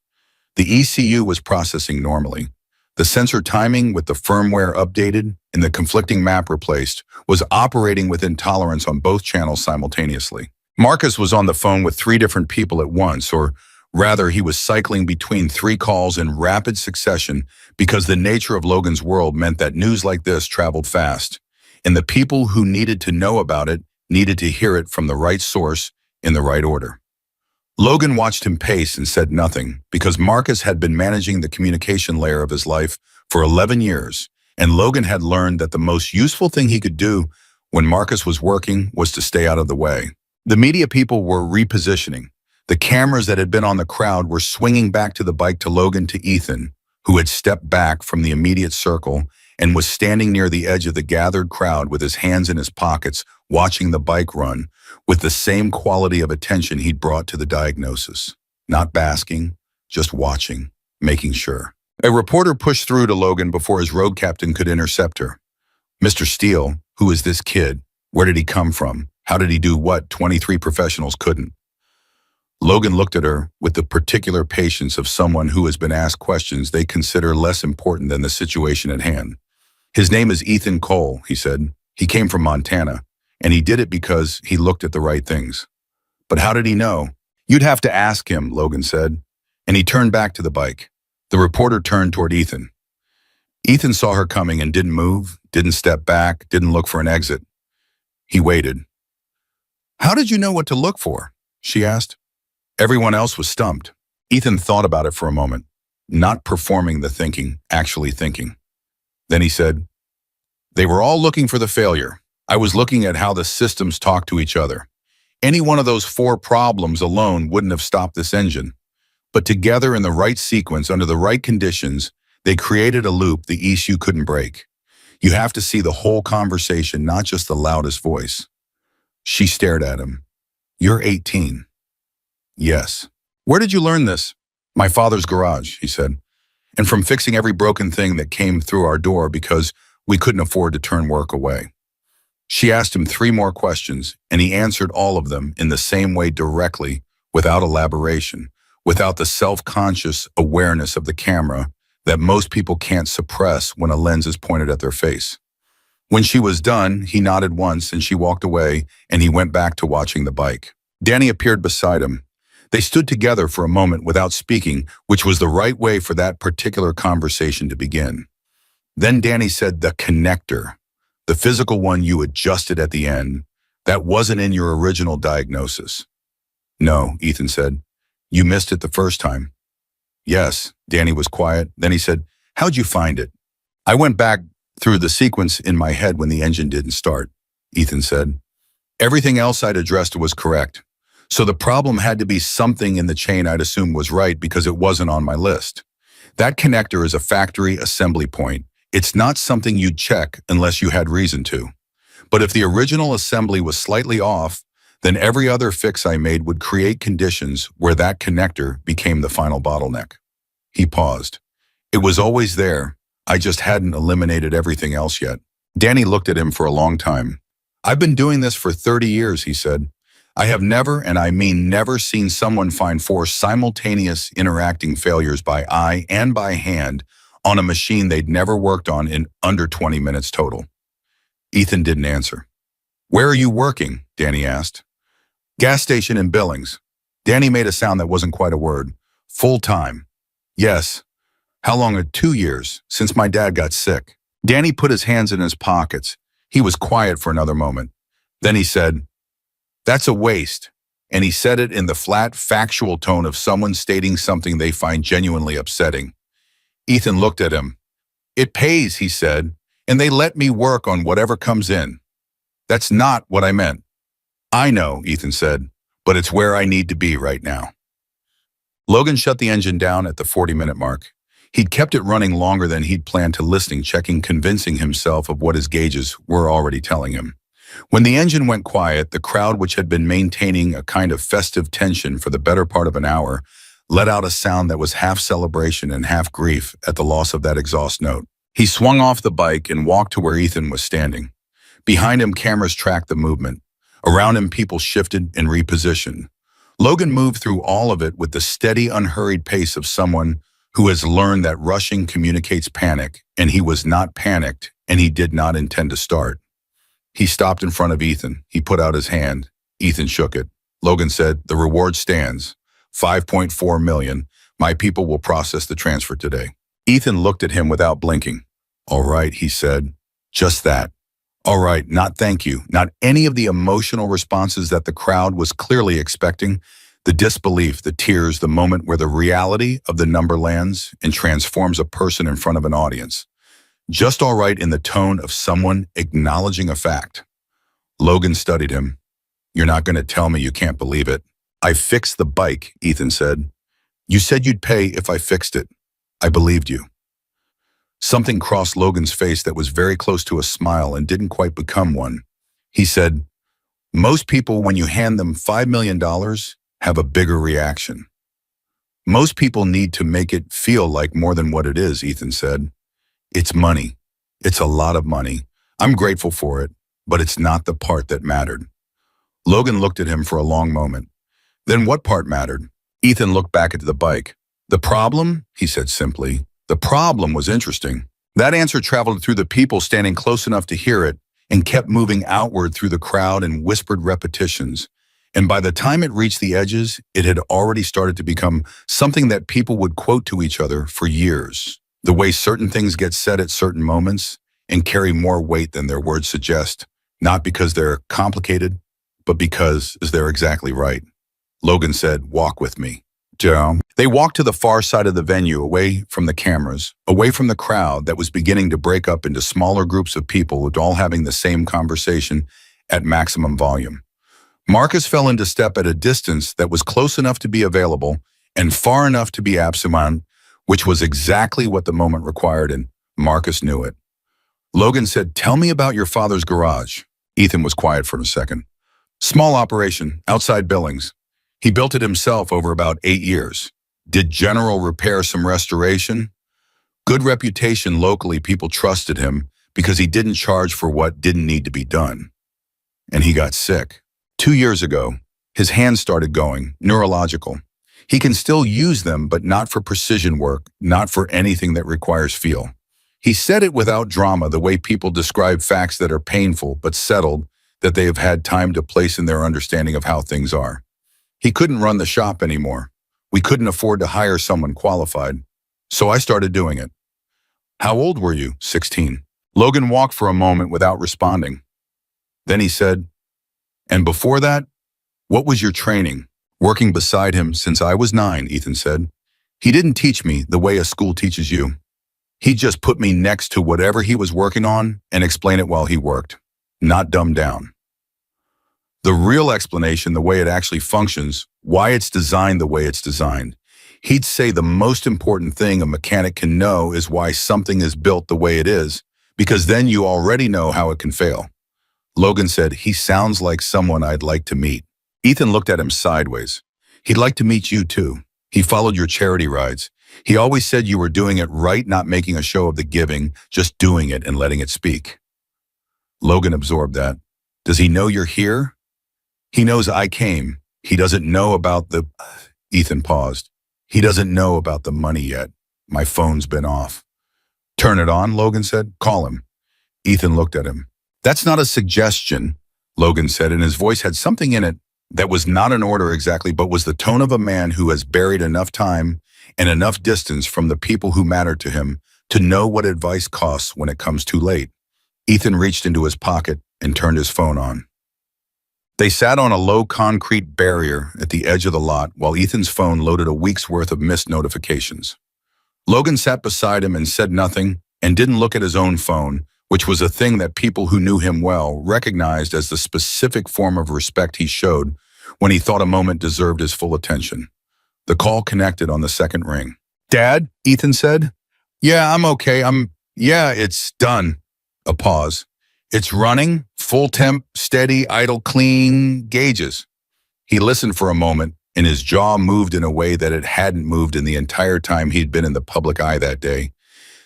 The ECU was processing normally. The sensor timing, with the firmware updated and the conflicting map replaced, was operating within tolerance on both channels simultaneously. Marcus was on the phone with 3 different people at once, or rather, he was cycling between 3 calls in rapid succession because the nature of Logan's world meant that news like this traveled fast, and the people who needed to know about it needed to hear it from the right source in the right order. Logan watched him pace and said nothing because Marcus had been managing the communication layer of his life for 11 years, and Logan had learned that the most useful thing he could do when Marcus was working was to stay out of the way. The media people were repositioning. The cameras that had been on the crowd were swinging back to the bike, to Logan, to Ethan, who had stepped back from the immediate circle and was standing near the edge of the gathered crowd with his hands in his pockets, watching the bike run with the same quality of attention he'd brought to the diagnosis. Not basking, just watching, making sure. A reporter pushed through to Logan before his road captain could intercept her. "Mr. Steele, who is this kid? Where did he come from? How did he do what 23 professionals couldn't?" Logan looked at her with the particular patience of someone who has been asked questions they consider less important than the situation at hand. "His name is Ethan Cole," he said. "He came from Montana, and he did it because he looked at the right things." "But how did he know?" "You'd have to ask him," Logan said, and he turned back to the bike. The reporter turned toward Ethan. Ethan saw her coming and didn't move, didn't step back, didn't look for an exit. He waited. "How did you know what to look for?" she asked. Everyone else was stumped. Ethan thought about it for a moment, not performing the thinking, actually thinking. Then he said, "They were all looking for the failure. I was looking at how the systems talk to each other. Any one of those 4 problems alone wouldn't have stopped this engine. But together in the right sequence, under the right conditions, they created a loop the ECU couldn't break. You have to see the whole conversation, not just the loudest voice." She stared at him. "You're 18. "Yes." "Where did you learn this?" "My father's garage," he said. and from fixing every broken thing that came through our door because we couldn't afford to turn work away. She asked him 3 more questions, and he answered all of them in the same way directly, without elaboration, without the self-conscious awareness of the camera that most people can't suppress when a lens is pointed at their face. When she was done, he nodded once and she walked away, and he went back to watching the bike. Danny appeared beside him. They stood together for a moment without speaking, which was the right way for that particular conversation to begin. Then Danny said, "The connector, the physical one you adjusted at the end, that wasn't in your original diagnosis." "No," Ethan said. "You missed it the first time." "Yes." Danny was quiet. Then he said, "How'd you find it?" "I went back through the sequence in my head when the engine didn't start," Ethan said. "Everything else I'd addressed was correct. So the problem had to be something in the chain I'd assumed was right because it wasn't on my list. That connector is a factory assembly point. It's not something you'd check unless you had reason to. But if the original assembly was slightly off, then every other fix I made would create conditions where that connector became the final bottleneck." He paused. "It was always there. I just hadn't eliminated everything else yet." Danny looked at him for a long time. "I've been doing this for 30 years, he said. "I have never, and I mean never, seen someone find 4 simultaneous interacting failures by eye and by hand on a machine they'd never worked on in under 20 minutes total." Ethan didn't answer. "Where are you working?" Danny asked. "Gas station in Billings." Danny made a sound that wasn't quite a word. "Full time?" "Yes." "How long?" 2 years, since my dad got sick." Danny put his hands in his pockets. He was quiet for another moment. Then he said, "That's a waste." And he said it in the flat, factual tone of someone stating something they find genuinely upsetting. Ethan looked at him. "It pays," he said, "and they let me work on whatever comes in." "That's not what I meant." "I know," Ethan said, "but it's where I need to be right now." Logan shut the engine down at the 40-minute mark. He'd kept it running longer than he'd planned to, listening, checking, convincing himself of what his gauges were already telling him. When the engine went quiet, the crowd, which had been maintaining a kind of festive tension for the better part of an hour, let out a sound that was half celebration and half grief at the loss of that exhaust note. He swung off the bike and walked to where Ethan was standing. Behind him, cameras tracked the movement. Around him, people shifted and repositioned. Logan moved through all of it with the steady, unhurried pace of someone who has learned that rushing communicates panic, and he was not panicked, and he did not intend to start. He stopped in front of Ethan. He put out his hand. Ethan shook it. Logan said, "The reward stands. 5.4 million. My people will process the transfer today." Ethan looked at him without blinking. "All right," he said. Just that. "All right," not "thank you," not any of the emotional responses that the crowd was clearly expecting. The disbelief, the tears, the moment where the reality of the number lands and transforms a person in front of an audience. Just "all right" in the tone of someone acknowledging a fact. Logan studied him. "You're not going to tell me you can't believe it." "I fixed the bike," Ethan said. "You said you'd pay if I fixed it. I believed you." Something crossed Logan's face that was very close to a smile and didn't quite become one. He said, "Most people, when you hand them $5 million, have a bigger reaction." "Most people need to make it feel like more than what it is," Ethan said. "It's money. It's a lot of money. I'm grateful for it, but it's not the part that mattered." Logan looked at him for a long moment. "Then what part mattered?" Ethan looked back at the bike. "The problem," he said simply, "the problem was interesting." That answer traveled through the people standing close enough to hear it and kept moving outward through the crowd in whispered repetitions. And by the time it reached the edges, it had already started to become something that people would quote to each other for years. The way certain things get said at certain moments and carry more weight than their words suggest, not because they're complicated, but because they're exactly right. Logan said, "Walk with me." They walked to the far side of the venue, away from the cameras, away from the crowd that was beginning to break up into smaller groups of people all having the same conversation at maximum volume. Marcus fell into step at a distance that was close enough to be available and far enough to be absent, which was exactly what the moment required, and Marcus knew it. Logan said, "Tell me about your father's garage." Ethan was quiet for a second. "Small operation, outside Billings. He built it himself over about 8 years. Did general repair, some restoration. Good reputation locally, people trusted him because he didn't charge for what didn't need to be done. And he got sick. 2 years ago, his hands started going, neurological. He can still use them, but not for precision work, not for anything that requires feel. He said it without drama, the way people describe facts that are painful but settled, that they have had time to place in their understanding of how things are. He couldn't run the shop anymore. We couldn't afford to hire someone qualified. So I started doing it. How old were you? 16. Logan walked for a moment without responding. Then he said, and before that, what was your training? Working beside him since I was 9, Ethan said. He didn't teach me the way a school teaches you. He just put me next to whatever he was working on and explain it while he worked, not dumb down. The real explanation, the way it actually functions, why it's designed the way it's designed. He'd say the most important thing a mechanic can know is why something is built the way it is, because then you already know how it can fail. Logan said, he sounds like someone I'd like to meet. Ethan looked at him sideways. He'd like to meet you too. He followed your charity rides. He always said you were doing it right, not making a show of the giving, just doing it and letting it speak. Logan absorbed that. Does he know you're here? He knows I came. He doesn't know about the... Ethan paused. He doesn't know about the money yet. My phone's been off. Turn it on, Logan said. Call him. Ethan looked at him. That's not a suggestion, Logan said, and his voice had something in it that was not an order exactly, but was the tone of a man who has buried enough time and enough distance from the people who matter to him to know what advice costs when it comes too late. Ethan reached into his pocket and turned his phone on. They sat on a low concrete barrier at the edge of the lot while Ethan's phone loaded a week's worth of missed notifications. Logan sat beside him and said nothing and didn't look at his own phone, which was a thing that people who knew him well recognized as the specific form of respect he showed when he thought a moment deserved his full attention. The call connected on the second ring. Dad, Ethan said. Yeah, I'm okay. It's done. A pause. It's running, full temp, steady, idle, clean, gauges. He listened for a moment, and his jaw moved in a way that it hadn't moved in the entire time he'd been in the public eye that day.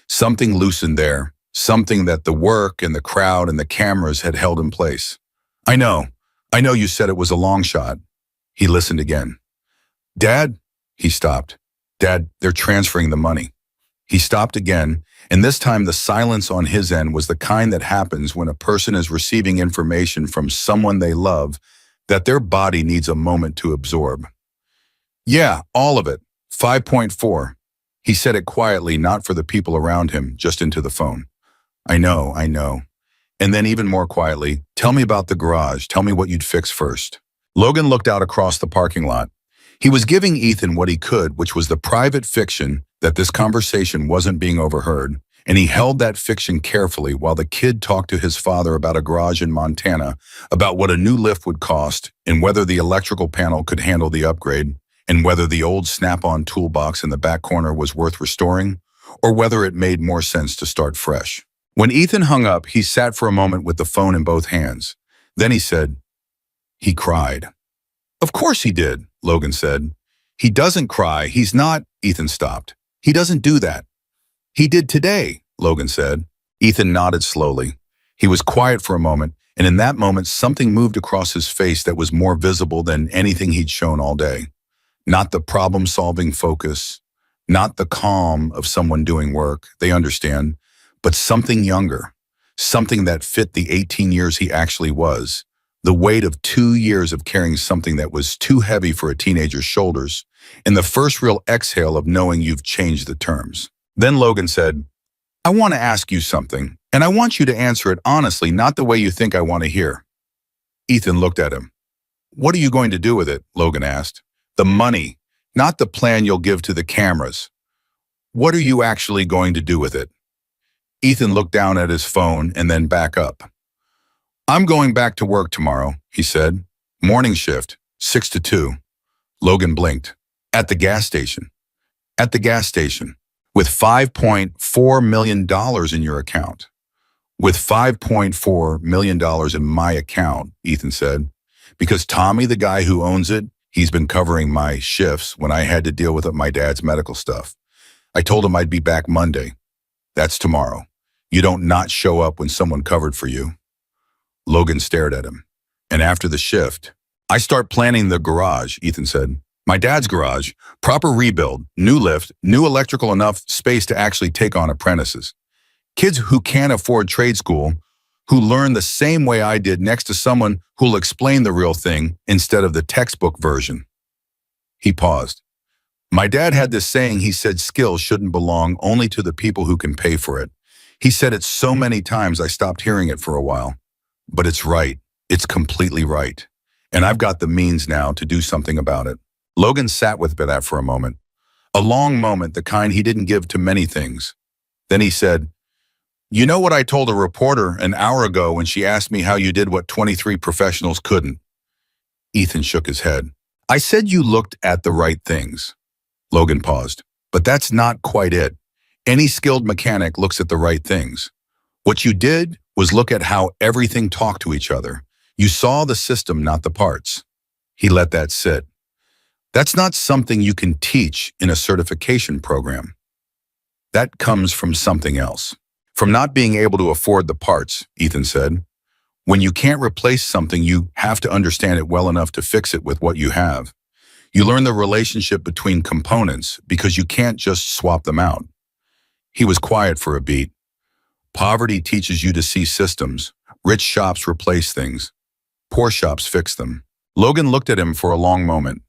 Something loosened there, something that the work and the crowd and the cameras had held in place. I know you said it was a long shot. He listened again. Dad, he stopped. Dad, they're transferring the money. He stopped again, and this time the silence on his end was the kind that happens when a person is receiving information from someone they love that their body needs a moment to absorb. Yeah, all of it. 5.4. He said it quietly, not for the people around him, just into the phone. I know. And then even more quietly, tell me about the garage. Tell me what you'd fix first. Logan looked out across the parking lot. He was giving Ethan what he could, which was the private fiction that this conversation wasn't being overheard, and he held that fiction carefully while the kid talked to his father about a garage in Montana, about what a new lift would cost, and whether the electrical panel could handle the upgrade, and whether the old snap-on toolbox in the back corner was worth restoring, or whether it made more sense to start fresh. When Ethan hung up, he sat for a moment with the phone in both hands. Then he said, he cried. Of course he did, Logan said. He doesn't cry. He's not. Ethan stopped. He doesn't do that. He did today, Logan said. Ethan nodded slowly. He was quiet for a moment, and in that moment, something moved across his face that was more visible than anything he'd shown all day. Not the problem-solving focus, not the calm of someone doing work, they understand, but something younger, something that fit the 18 years he actually was, the weight of 2 years of carrying something that was too heavy for a teenager's shoulders, and the first real exhale of knowing you've changed the terms. Then Logan said, I want to ask you something, and I want you to answer it honestly, not the way you think I want to hear. Ethan looked at him. What are you going to do with it? Logan asked. The money, not the plan you'll give to the cameras. What are you actually going to do with it? Ethan looked down at his phone and then back up. I'm going back to work tomorrow, he said. Morning shift, 6 to 2. Logan blinked. At the gas station. At the gas station. With $5.4 million in your account. With $5.4 million in my account, Ethan said. Because Tommy, the guy who owns it, he's been covering my shifts when I had to deal with my dad's medical stuff. I told him I'd be back Monday. That's tomorrow. You don't not show up when someone covered for you. Logan stared at him. And after the shift, I start planning the garage, Ethan said. My dad's garage, proper rebuild, new lift, new electrical, enough space to actually take on apprentices. Kids who can't afford trade school, who learn the same way I did next to someone who'll explain the real thing instead of the textbook version. He paused. My dad had this saying. He said skills shouldn't belong only to the people who can pay for it. He said it so many times I stopped hearing it for a while. But it's right. It's completely right. And I've got the means now to do something about it. Logan sat with that for a moment. A long moment, the kind he didn't give to many things. Then he said, you know what I told a reporter an hour ago when she asked me how you did what 23 professionals couldn't? Ethan shook his head. I said you looked at the right things. Logan paused. But that's not quite it. Any skilled mechanic looks at the right things. What you did was look at how everything talked to each other. You saw the system, not the parts. He let that sit. That's not something you can teach in a certification program. That comes from something else. From not being able to afford the parts, Ethan said. When you can't replace something, you have to understand it well enough to fix it with what you have. You learn the relationship between components because you can't just swap them out. He was quiet for a beat. Poverty teaches you to see systems. Rich shops replace things. Poor shops fix them. Logan looked at him for a long moment.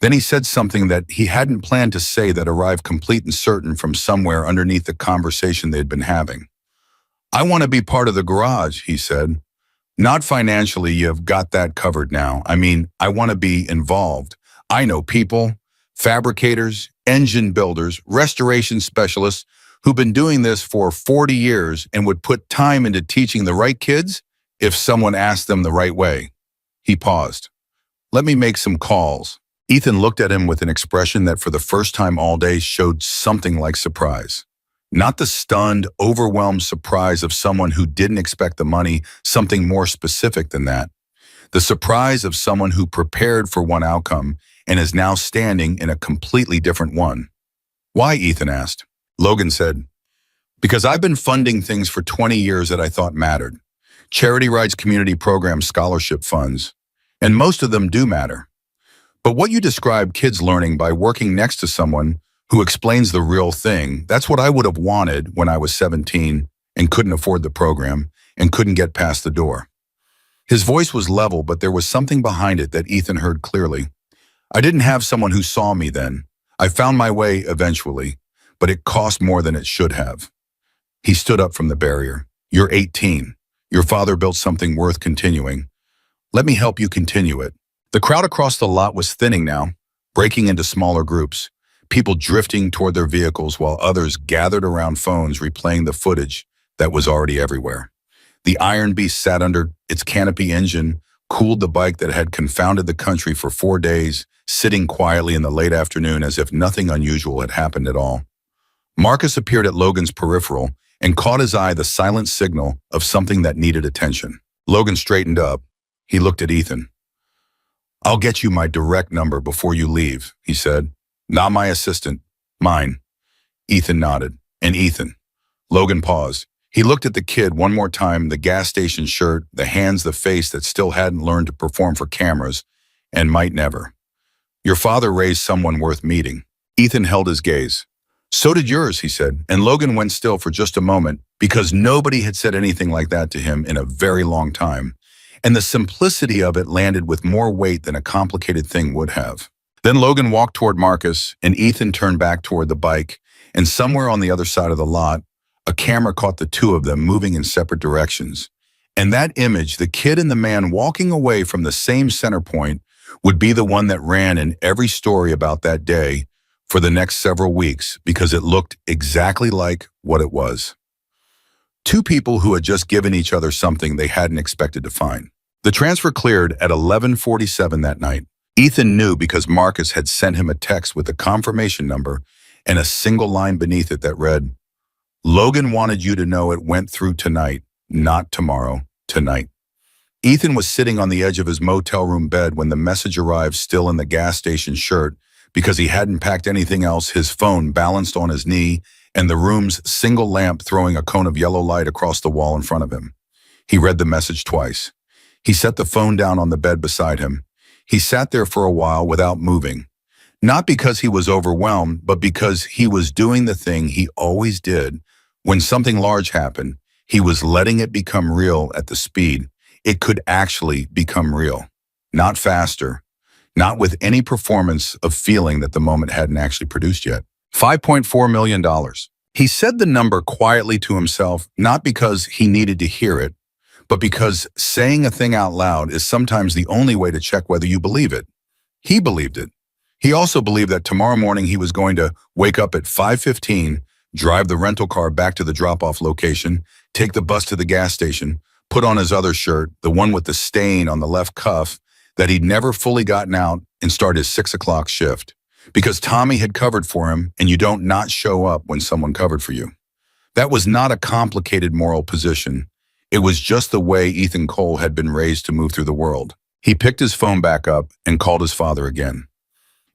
Then he said something that he hadn't planned to say that arrived complete and certain from somewhere underneath the conversation they'd been having. I want to be part of the garage, he said. Not financially, you've got that covered now. I mean, I want to be involved. I know people, fabricators, engine builders, restoration specialists who've been doing this for 40 years and would put time into teaching the right kids if someone asked them the right way. He paused. Let me make some calls. Ethan looked at him with an expression that for the first time all day showed something like surprise. Not the stunned, overwhelmed surprise of someone who didn't expect the money, something more specific than that. The surprise of someone who prepared for one outcome and is now standing in a completely different one. Why? Ethan asked. Logan said, because I've been funding things for 20 years that I thought mattered. Charity rides, community programs, scholarship funds. And most of them do matter. But what you described, kids learning by working next to someone who explains the real thing, that's what I would have wanted when I was 17 and couldn't afford the program and couldn't get past the door. His voice was level, but there was something behind it that Ethan heard clearly. I didn't have someone who saw me then. I found my way eventually, but it cost more than it should have. He stood up from the barrier. You're 18. Your father built something worth continuing. Let me help you continue it. The crowd across the lot was thinning now, breaking into smaller groups, people drifting toward their vehicles while others gathered around phones replaying the footage that was already everywhere. The Iron Beast sat under its canopy engine, cooled the bike that had confounded the country for 4 days, sitting quietly in the late afternoon as if nothing unusual had happened at all. Marcus appeared at Logan's peripheral and caught his eye the silent signal of something that needed attention. Logan straightened up. He looked at Ethan. I'll get you my direct number before you leave, he said. Not my assistant, mine. Ethan nodded. And Ethan. Logan paused. He looked at the kid one more time, the gas station shirt, the hands, the face that still hadn't learned to perform for cameras, and might never. Your father raised someone worth meeting. Ethan held his gaze. So did yours, he said, and Logan went still for just a moment because nobody had said anything like that to him in a very long time. And the simplicity of it landed with more weight than a complicated thing would have. Then Logan walked toward Marcus, and Ethan turned back toward the bike, and somewhere on the other side of the lot, a camera caught the two of them moving in separate directions. And that image, the kid and the man walking away from the same center point, would be the one that ran in every story about that day for the next several weeks because it looked exactly like what it was. Two people who had just given each other something they hadn't expected to find. The transfer cleared at 11:47 that night. Ethan knew because Marcus had sent him a text with a confirmation number and a single line beneath it that read, Logan wanted you to know it went through tonight, not tomorrow, tonight. Ethan was sitting on the edge of his motel room bed when the message arrived, still in the gas station shirt because he hadn't packed anything else, his phone balanced on his knee, and the room's single lamp throwing a cone of yellow light across the wall in front of him. He read the message twice. He set the phone down on the bed beside him. He sat there for a while without moving. Not because he was overwhelmed, but because he was doing the thing he always did. When something large happened, he was letting it become real at the speed it could actually become real. Not faster, not with any performance of feeling that the moment hadn't actually produced yet. $5.4 million. He said the number quietly to himself, not because he needed to hear it, but because saying a thing out loud is sometimes the only way to check whether you believe it. He believed it. He also believed that tomorrow morning he was going to wake up at 5:15, drive the rental car back to the drop-off location, take the bus to the gas station, put on his other shirt, the one with the stain on the left cuff that he'd never fully gotten out, and start his 6 o'clock shift. Because Tommy had covered for him, and you don't not show up when someone covered for you. That was not a complicated moral position. It was just the way Ethan Cole had been raised to move through the world. He picked his phone back up and called his father again.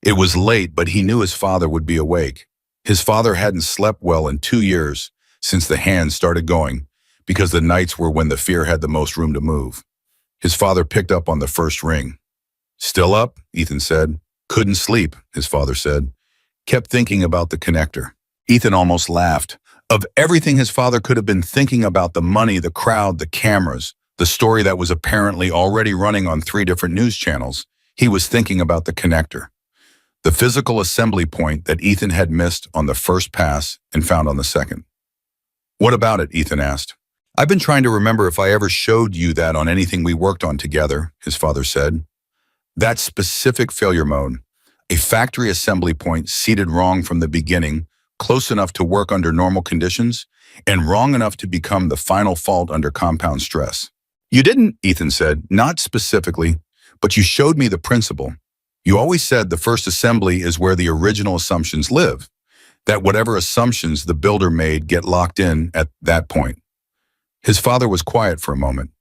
It was late, but he knew his father would be awake. His father hadn't slept well in 2 years since the hands started going, because the nights were when the fear had the most room to move. His father picked up on the first ring. "Still up?" Ethan said. "Couldn't sleep," his father said. Kept thinking about the connector. Ethan almost laughed. Of everything his father could have been thinking about, the money, the crowd, the cameras, the story that was apparently already running on 3 different news channels, he was thinking about the connector. The physical assembly point that Ethan had missed on the first pass and found on the second. "What about it?" Ethan asked. "I've been trying to remember if I ever showed you that on anything we worked on together," his father said. That specific failure mode, a factory assembly point seated wrong from the beginning, close enough to work under normal conditions, and wrong enough to become the final fault under compound stress. "You didn't," Ethan said, "not specifically, but you showed me the principle. You always said the first assembly is where the original assumptions live, that whatever assumptions the builder made get locked in at that point." His father was quiet for a moment.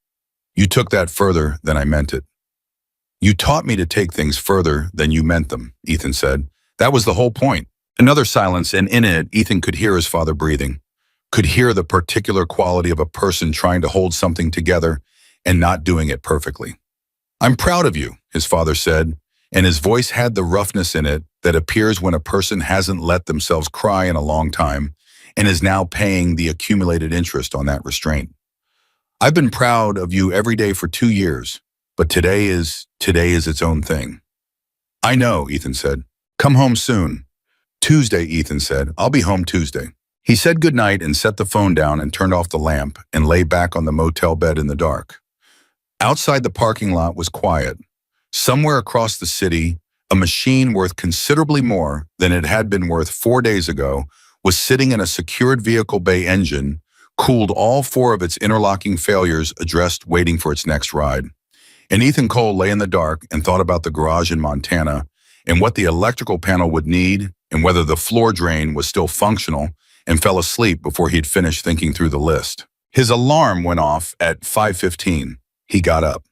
"You took that further than I meant it." "You taught me to take things further than you meant them," Ethan said. "That was the whole point." Another silence, and in it, Ethan could hear his father breathing, could hear the particular quality of a person trying to hold something together and not doing it perfectly. "I'm proud of you," his father said, and his voice had the roughness in it that appears when a person hasn't let themselves cry in a long time and is now paying the accumulated interest on that restraint. "I've been proud of you every day for 2 years, but today is its own thing." "I know," Ethan said. "Come home soon." "Tuesday," Ethan said. "I'll be home Tuesday." He said goodnight and set the phone down and turned off the lamp and lay back on the motel bed in the dark. Outside the parking lot was quiet. Somewhere across the city, a machine worth considerably more than it had been worth 4 days ago was sitting in a secured vehicle bay engine, cooled all 4 of its interlocking failures, addressed, waiting for its next ride. And Ethan Cole lay in the dark and thought about the garage in Montana and what the electrical panel would need and whether the floor drain was still functional, and fell asleep before he'd finished thinking through the list. His alarm went off at 5:15. He got up.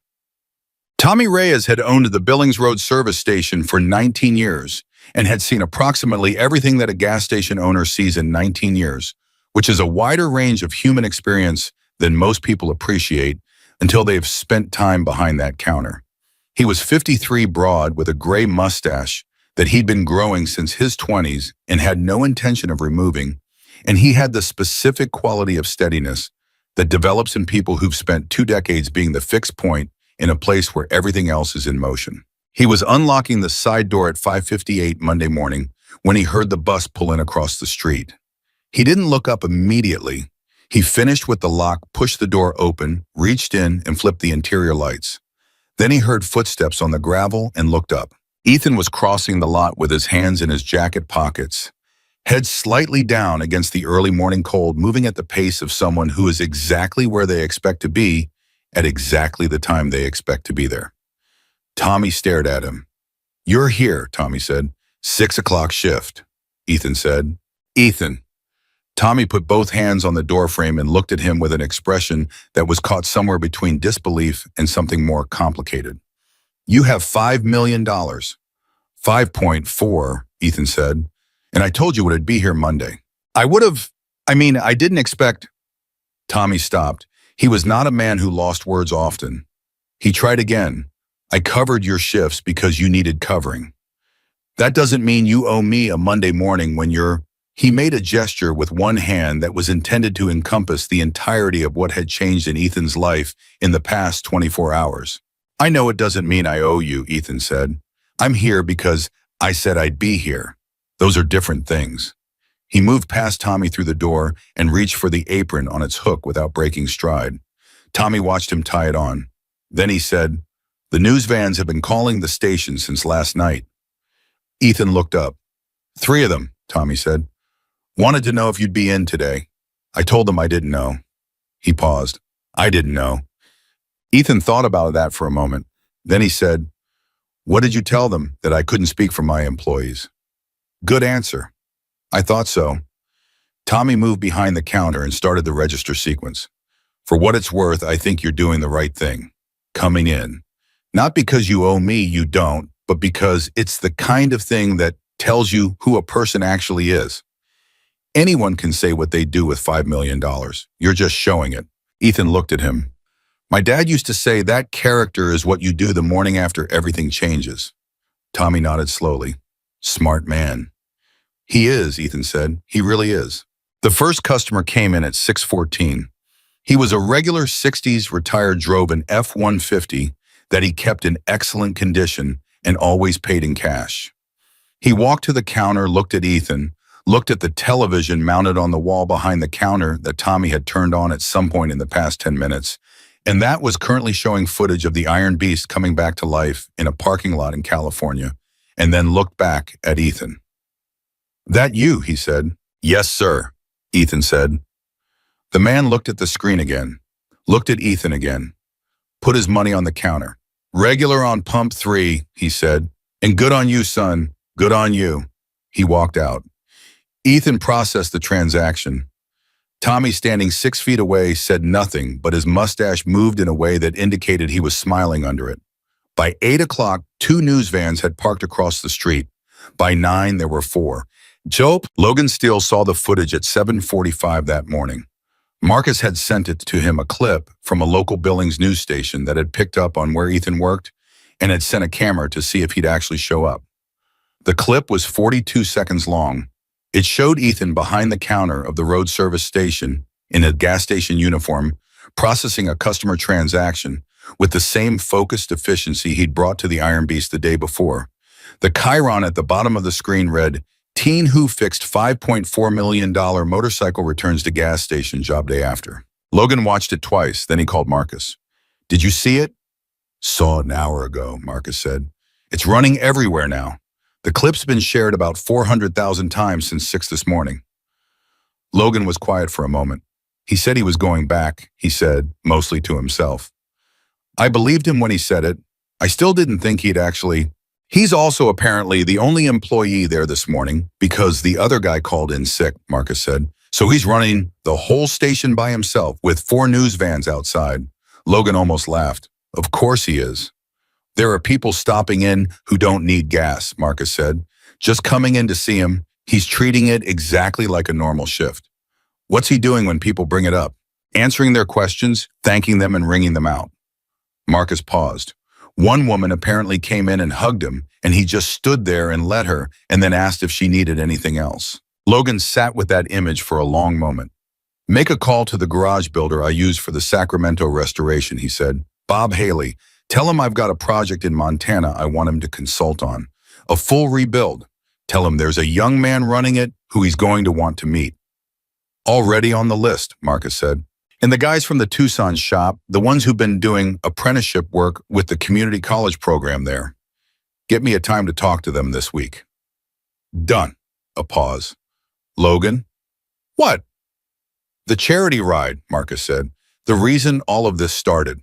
Tommy Reyes had owned the Billings Road service station for 19 years and had seen approximately everything that a gas station owner sees in 19 years, which is a wider range of human experience than most people appreciate until they've spent time behind that counter. He was 53 broad with a gray mustache that he'd been growing since his 20s and had no intention of removing, and he had the specific quality of steadiness that develops in people who've spent 2 decades being the fixed point in a place where everything else is in motion. He was unlocking the side door at 5:58 Monday morning when he heard the bus pull in across the street. He didn't look up immediately. He finished with the lock, pushed the door open, reached in, and flipped the interior lights. Then he heard footsteps on the gravel and looked up. Ethan was crossing the lot with his hands in his jacket pockets, head slightly down against the early morning cold, moving at the pace of someone who is exactly where they expect to be at exactly the time they expect to be there. Tommy stared at him. "You're here," Tommy said. 6 o'clock shift, Ethan said. "Ethan." Tommy put both hands on the doorframe and looked at him with an expression that was caught somewhere between disbelief and something more complicated. "You have $5 million. 5.4, Ethan said. "And I told you it'd be here Monday." I would have, I didn't expect. Tommy stopped. He was not a man who lost words often. He tried again. I covered your shifts because you needed covering. That doesn't mean you owe me a Monday morning when you're. He made a gesture with one hand that was intended to encompass the entirety of what had changed in Ethan's life in the past 24 hours. I know it doesn't mean I owe you, Ethan said. I'm here because I said I'd be here. Those are different things. He moved past Tommy through the door and reached for the apron on its hook without breaking stride. Tommy watched him tie it on. Then he said, "The news vans have been calling the station since last night." Ethan looked up. "3 of them," Tommy said. "Wanted to know if you'd be in today. I told them I didn't know." He paused. "I didn't know." Ethan thought about that for a moment. Then he said, "What did you tell them, that I couldn't speak for my employees?" "Good answer. I thought so." Tommy moved behind the counter and started the register sequence. "For what it's worth, I think you're doing the right thing. Coming in. Not because you owe me, you don't, but because it's the kind of thing that tells you who a person actually is. Anyone can say what they do with $5 million. You're just showing it." Ethan looked at him. "My dad used to say that character is what you do the morning after everything changes." Tommy nodded slowly. "Smart man." "He is," Ethan said. "He really is." The first customer came in at 6:14. He was a regular 60s retired, drove an F-150 that he kept in excellent condition and always paid in cash. He walked to the counter, looked at Ethan, looked at the television mounted on the wall behind the counter that Tommy had turned on at some point in the past 10 minutes, and that was currently showing footage of the Iron Beast coming back to life in a parking lot in California, and then looked back at Ethan. "That you?" he said. "Yes, sir," Ethan said. The man looked at the screen again, looked at Ethan again, put his money on the counter. "Regular on pump 3, he said. "And good on you, son. Good on you." He walked out. Ethan processed the transaction. Tommy, standing 6 feet away, said nothing, but his mustache moved in a way that indicated he was smiling under it. By 8 o'clock, 2 news vans had parked across the street. By 9, there were 4. Logan Steele saw the footage at 7:45 that morning. Marcus had sent it to him, a clip from a local Billings news station that had picked up on where Ethan worked and had sent a camera to see if he'd actually show up. The clip was 42 seconds long. It showed Ethan behind the counter of the road service station in a gas station uniform, processing a customer transaction with the same focused efficiency he'd brought to the Iron Beast the day before. The chyron at the bottom of the screen read, "Teen who fixed $5.4 million motorcycle returns to gas station job day after." Logan watched it twice, then he called Marcus. "Did you see it?" "Saw it an hour ago," Marcus said. "It's running everywhere now. The clip's been shared about 400,000 times since 6 this morning." Logan was quiet for a moment. "He said he was going back," he said, mostly to himself. "I believed him when he said it. I still didn't think he'd actually. He's also apparently the only employee there this morning because the other guy called in sick," Marcus said. "So he's running the whole station by himself with 4 news vans outside." Logan almost laughed. "Of course he is. There are people stopping in who don't need gas," Marcus said. "Just coming in to see him. He's treating it exactly like a normal shift." "What's he doing when people bring it up?" "Answering their questions, thanking them, and ringing them out." Marcus paused. "One woman apparently came in and hugged him, and he just stood there and let her, and then asked if she needed anything else." Logan sat with that image for a long moment. "Make a call to the garage builder I use for the Sacramento restoration," he said. "Bob Haley. Tell him I've got a project in Montana I want him to consult on. A full rebuild. Tell him there's a young man running it who he's going to want to meet." "Already on the list," Marcus said. "And the guys from the Tucson shop, the ones who've been doing apprenticeship work with the community college program there. Get me a time to talk to them this week." "Done." A pause. "Logan?" "What?" "The charity ride," Marcus said. "The reason all of this started.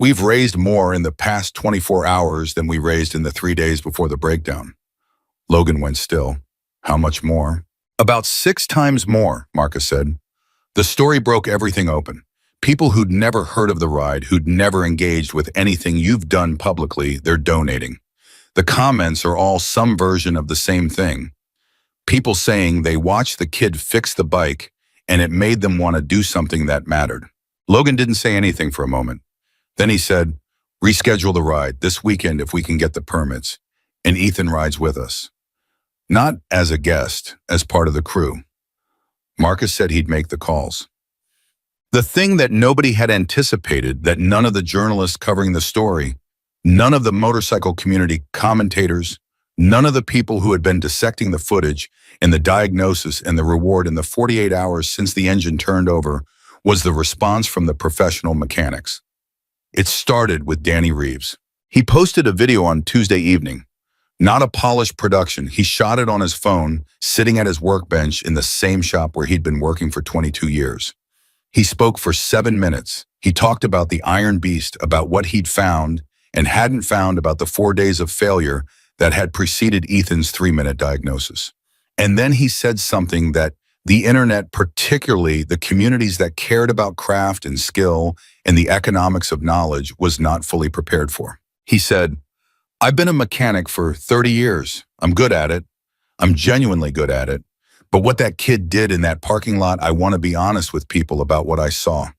We've raised more in the past 24 hours than we raised in the 3 days before the breakdown." Logan went still. "How much more?" "About 6 times more," Marcus said. "The story broke everything open. People who'd never heard of the ride, who'd never engaged with anything you've done publicly, they're donating. The comments are all some version of the same thing. People saying they watched the kid fix the bike and it made them want to do something that mattered. Logan didn't say anything for a moment. Then he said, reschedule the ride this weekend if we can get the permits, and Ethan rides with us. Not as a guest, as part of the crew. Marcus said he'd make the calls. The thing that nobody had anticipated, that none of the journalists covering the story, none of the motorcycle community commentators, none of the people who had been dissecting the footage and the diagnosis and the reward in the 48 hours since the engine turned over, was the response from the professional mechanics. It started with Danny Reeves. He posted a video on Tuesday evening. Not a polished production. He shot it on his phone, sitting at his workbench in the same shop where he'd been working for 22 years. He spoke for 7 minutes. He talked about the Iron Beast, about what he'd found and hadn't found about the 4 days of failure that had preceded Ethan's 3-minute diagnosis. And then he said something that the internet, particularly the communities that cared about craft and skill and the economics of knowledge, was not fully prepared for. He said, I've been a mechanic for 30 years. I'm good at it. I'm genuinely good at it. But what that kid did in that parking lot, I want to be honest with people about what I saw.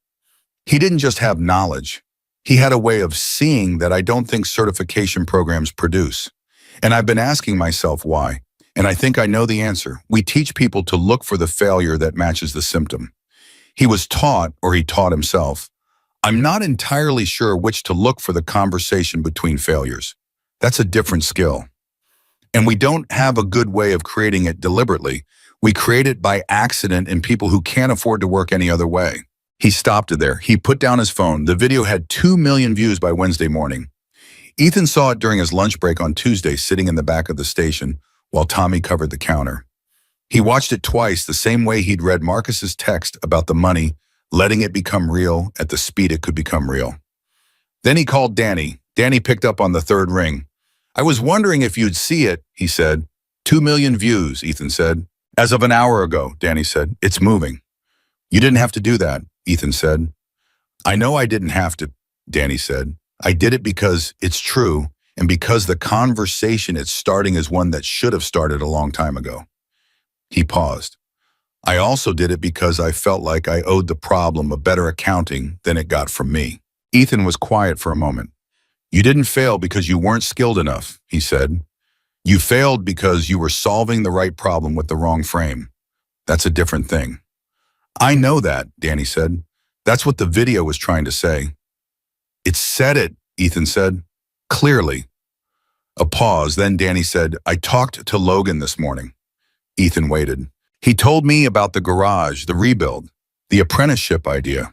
He didn't just have knowledge. He had a way of seeing that I don't think certification programs produce. And I've been asking myself why. And I think I know the answer. We teach people to look for the failure that matches the symptom. He was taught, or he taught himself, I'm not entirely sure which to look for the conversation between failures. That's a different skill. And we don't have a good way of creating it deliberately. We create it by accident in people who can't afford to work any other way. He stopped it there. He put down his phone. The video had 2 million views by Wednesday morning. Ethan saw it during his lunch break on Tuesday, sitting in the back of the station while Tommy covered the counter. He watched it twice, the same way he'd read Marcus's text about the money, letting it become real at the speed it could become real. Then he called Danny. Danny picked up on the third ring. I was wondering if you'd see it, he said. 2 million views, Ethan said. As of an hour ago, Danny said. It's moving. You didn't have to do that, Ethan said. I know I didn't have to, Danny said. I did it because it's true, and because the conversation it's starting is one that should have started a long time ago. He paused. I also did it because I felt like I owed the problem a better accounting than it got from me. Ethan was quiet for a moment. You didn't fail because you weren't skilled enough, he said. You failed because you were solving the right problem with the wrong frame. That's a different thing. I know that, Danny said. That's what the video was trying to say. It said it, Ethan said. Clearly. A pause, then Danny said, I talked to Logan this morning. Ethan waited. He told me about the garage, the rebuild, the apprenticeship idea.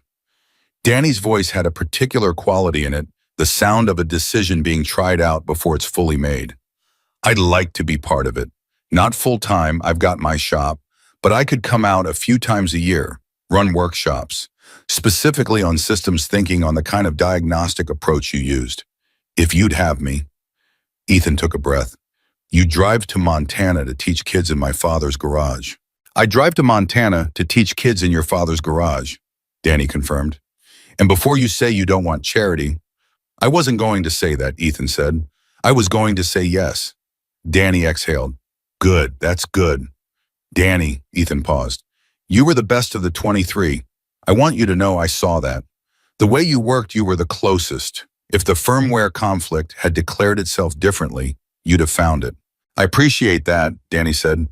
Danny's voice had a particular quality in it, the sound of a decision being tried out before it's fully made. I'd like to be part of it. Not full-time, I've got my shop, but I could come out a few times a year, run workshops, specifically on systems thinking, on the kind of diagnostic approach you used. If you'd have me. Ethan took a breath. You drive to Montana to teach kids in my father's garage. I drive to Montana to teach kids in your father's garage, Danny confirmed. And before you say you don't want charity, I wasn't going to say that, Ethan said. I was going to say yes. Danny exhaled. Good, that's good. Danny, Ethan paused. You were the best of the 23. I want you to know I saw that. The way you worked, you were the closest. If the firmware conflict had declared itself differently, you'd have found it. I appreciate that, Danny said,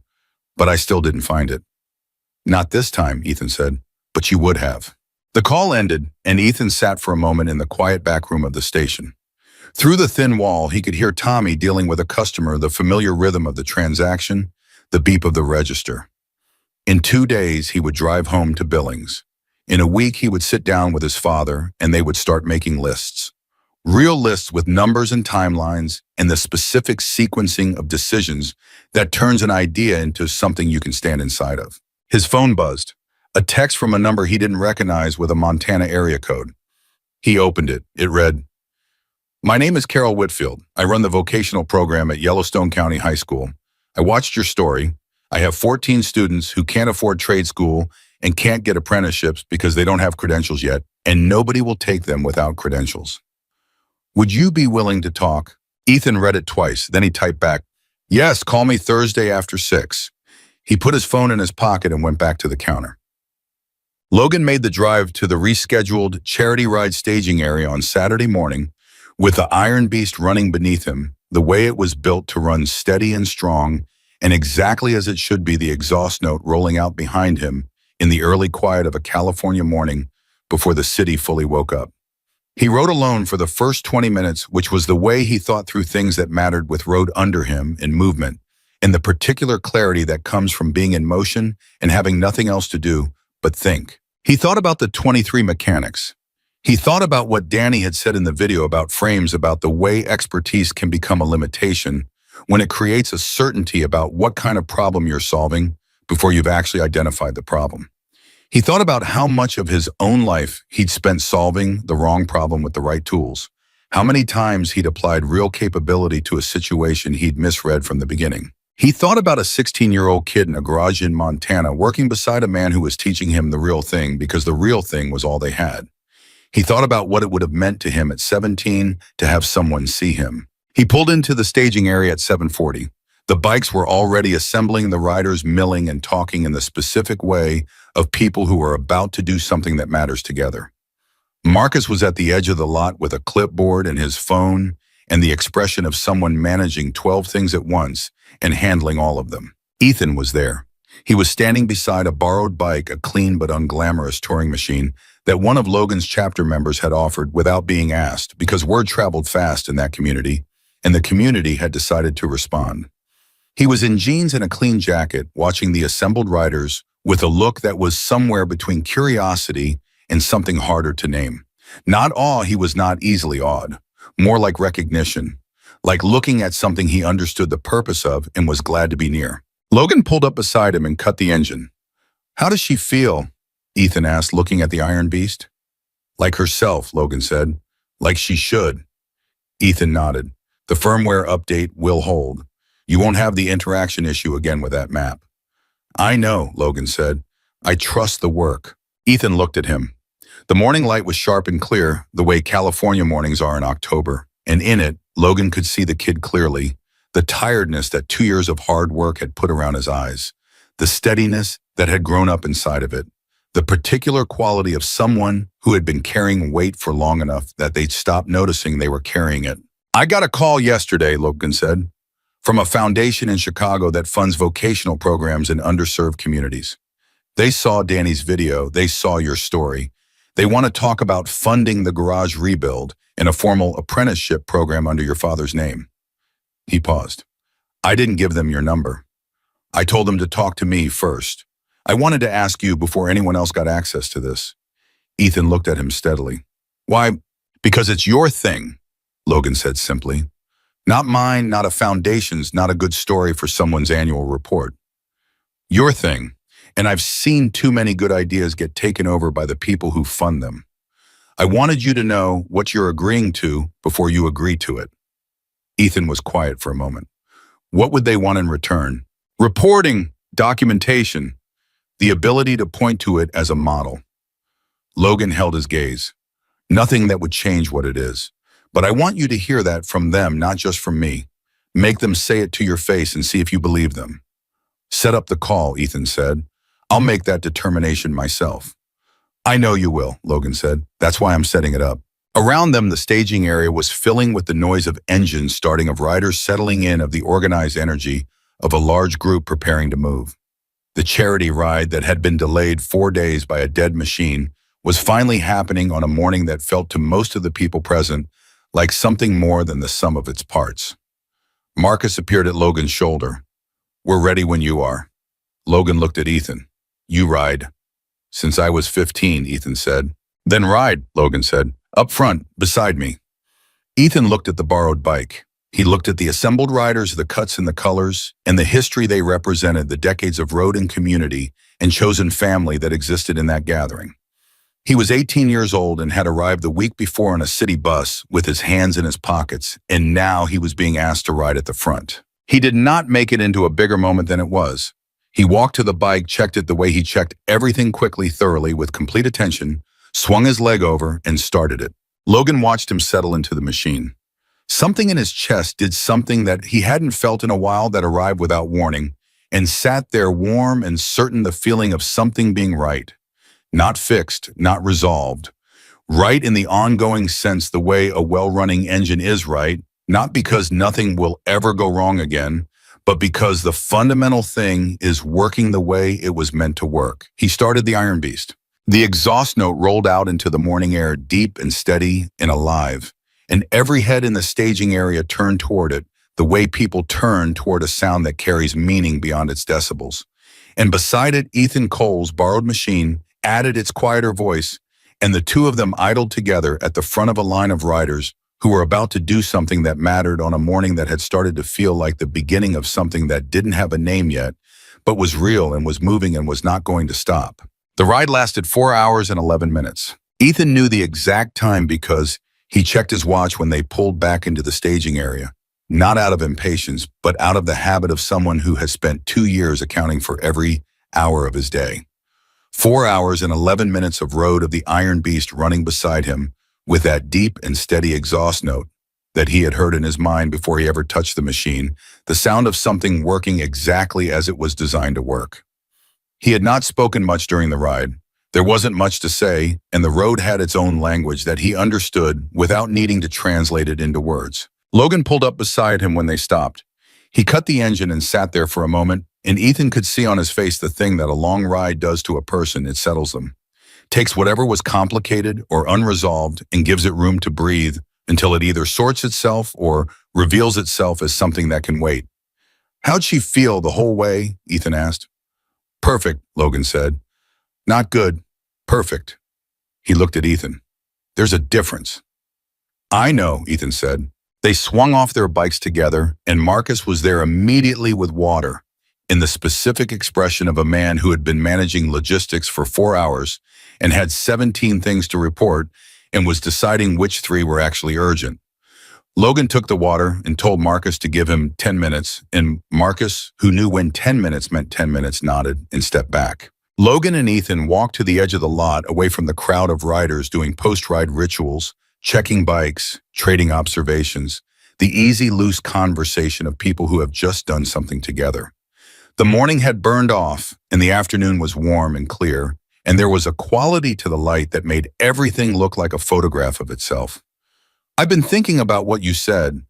but I still didn't find it. Not this time, Ethan said, but you would have. The call ended, and Ethan sat for a moment in the quiet back room of the station. Through the thin wall, he could hear Tommy dealing with a customer, the familiar rhythm of the transaction, the beep of the register. In 2 days, he would drive home to Billings. In a week, he would sit down with his father, and they would start making lists. Real lists with numbers and timelines and the specific sequencing of decisions that turns an idea into something you can stand inside of. His phone buzzed. A text from a number he didn't recognize with a Montana area code. He opened it. It read, My name is Carol Whitfield. I run the vocational program at Yellowstone County High School. I watched your story. I have 14 students who can't afford trade school and can't get apprenticeships because they don't have credentials yet, and nobody will take them without credentials. Would you be willing to talk? Ethan read it twice, then he typed back, Yes, call me Thursday after 6. He put his phone in his pocket and went back to the counter. Logan made the drive to the rescheduled charity ride staging area on Saturday morning with the Iron Beast running beneath him, the way it was built to run steady and strong, and exactly as it should be, the exhaust note rolling out behind him in the early quiet of a California morning before the city fully woke up. He rode alone for the first 20 minutes, which was the way he thought through things that mattered with road under him in movement, and the particular clarity that comes from being in motion and having nothing else to do but think. He thought about the 23 mechanics. He thought about what Danny had said in the video about frames, about the way expertise can become a limitation when it creates a certainty about what kind of problem you're solving before you've actually identified the problem. He thought about how much of his own life he'd spent solving the wrong problem with the right tools, how many times he'd applied real capability to a situation he'd misread from the beginning. He thought about a 16-year-old kid in a garage in Montana working beside a man who was teaching him the real thing because the real thing was all they had. He thought about what it would have meant to him at 17 to have someone see him. He pulled into the staging area at 7:40. The bikes were already assembling, the riders milling and talking in the specific way of people who are about to do something that matters together. Marcus was at the edge of the lot with a clipboard and his phone and the expression of someone managing 12 things at once and handling all of them. Ethan was there. He was standing beside a borrowed bike, a clean but unglamorous touring machine that one of Logan's chapter members had offered without being asked because word traveled fast in that community, and the community had decided to respond. He was in jeans and a clean jacket, watching the assembled riders with a look that was somewhere between curiosity and something harder to name. Not awe, he was not easily awed. More like recognition, like looking at something he understood the purpose of and was glad to be near. Logan pulled up beside him and cut the engine. "How does she feel?" Ethan asked, looking at the Iron Beast. "Like herself," Logan said. "Like she should." Ethan nodded. "The firmware update will hold. You won't have the interaction issue again with that map." "I know," Logan said. "I trust the work." Ethan looked at him. The morning light was sharp and clear, the way California mornings are in October, and in it, Logan could see the kid clearly, the tiredness that 2 years of hard work had put around his eyes, the steadiness that had grown up inside of it, the particular quality of someone who had been carrying weight for long enough that they'd stopped noticing they were carrying it. "I got a call yesterday," Logan said, "from a foundation in Chicago that funds vocational programs in underserved communities. They saw Danny's video, they saw your story. They want to talk about funding the garage rebuild and a formal apprenticeship program under your father's name." He paused. "I didn't give them your number. I told them to talk to me first. I wanted to ask you before anyone else got access to this." Ethan looked at him steadily. "Why? Because it's your thing," Logan said simply. "Not mine, not a foundation's, not a good story for someone's annual report. Your thing, and I've seen too many good ideas get taken over by the people who fund them. I wanted you to know what you're agreeing to before you agree to it." Ethan was quiet for a moment. What would they want in return? Reporting, documentation, the ability to point to it as a model. Logan held his gaze. "Nothing that would change what it is. But I want you to hear that from them, not just from me. Make them say it to your face and see if you believe them." "Set up the call," Ethan said. "I'll make that determination myself." "I know you will," Logan said. "That's why I'm setting it up." Around them, the staging area was filling with the noise of engines starting, of riders settling in, of the organized energy of a large group preparing to move. The charity ride that had been delayed 4 days by a dead machine was finally happening on a morning that felt to most of the people present like something more than the sum of its parts. Marcus appeared at Logan's shoulder. "We're ready when you are." Logan looked at Ethan. "You ride." "Since I was 15, Ethan said. "Then ride," Logan said. "Up front, beside me." Ethan looked at the borrowed bike. He looked at the assembled riders, the cuts and the colors, and the history they represented, the decades of road and community and chosen family that existed in that gathering. He was 18 years old and had arrived the week before on a city bus with his hands in his pockets, and now he was being asked to ride at the front. He did not make it into a bigger moment than it was. He walked to the bike, checked it the way he checked everything quickly, thoroughly, with complete attention, swung his leg over, and started it. Logan watched him settle into the machine. Something in his chest did something that he hadn't felt in a while, that arrived without warning, and sat there warm and certain, the feeling of something being right. Not fixed, not resolved. Right in the ongoing sense, the way a well-running engine is right, not because nothing will ever go wrong again, but because the fundamental thing is working the way it was meant to work. He started the Iron Beast. The exhaust note rolled out into the morning air, deep and steady and alive, and every head in the staging area turned toward it, the way people turn toward a sound that carries meaning beyond its decibels. And beside it, Ethan Cole's borrowed machine added its quieter voice, and the two of them idled together at the front of a line of riders who were about to do something that mattered on a morning that had started to feel like the beginning of something that didn't have a name yet, but was real and was moving and was not going to stop. The ride lasted 4 hours and 11 minutes. Ethan knew the exact time because he checked his watch when they pulled back into the staging area, not out of impatience, but out of the habit of someone who has spent 2 years accounting for every hour of his day. 4 hours and 11 minutes of road of the Iron Beast running beside him with that deep and steady exhaust note that he had heard in his mind before he ever touched the machine, the sound of something working exactly as it was designed to work. He had not spoken much during the ride. There wasn't much to say, and the road had its own language that he understood without needing to translate it into words. Logan pulled up beside him when they stopped. He cut the engine and sat there for a moment, and Ethan could see on his face the thing that a long ride does to a person. It settles them. Takes whatever was complicated or unresolved and gives it room to breathe until it either sorts itself or reveals itself as something that can wait. "How'd she feel the whole way?" Ethan asked. "Perfect," Logan said. "Not good. Perfect." He looked at Ethan. "There's a difference." "I know," Ethan said. They swung off their bikes together, and Marcus was there immediately with water, in the specific expression of a man who had been managing logistics for 4 hours and had 17 things to report and was deciding which 3 were actually urgent. Logan took the water and told Marcus to give him 10 minutes, and Marcus, who knew when 10 minutes meant 10 minutes, nodded and stepped back. Logan and Ethan walked to the edge of the lot away from the crowd of riders doing post-ride rituals, checking bikes, trading observations, the easy, loose conversation of people who have just done something together. The morning had burned off, and the afternoon was warm and clear, and there was a quality to the light that made everything look like a photograph of itself. "I've been thinking about what you said,"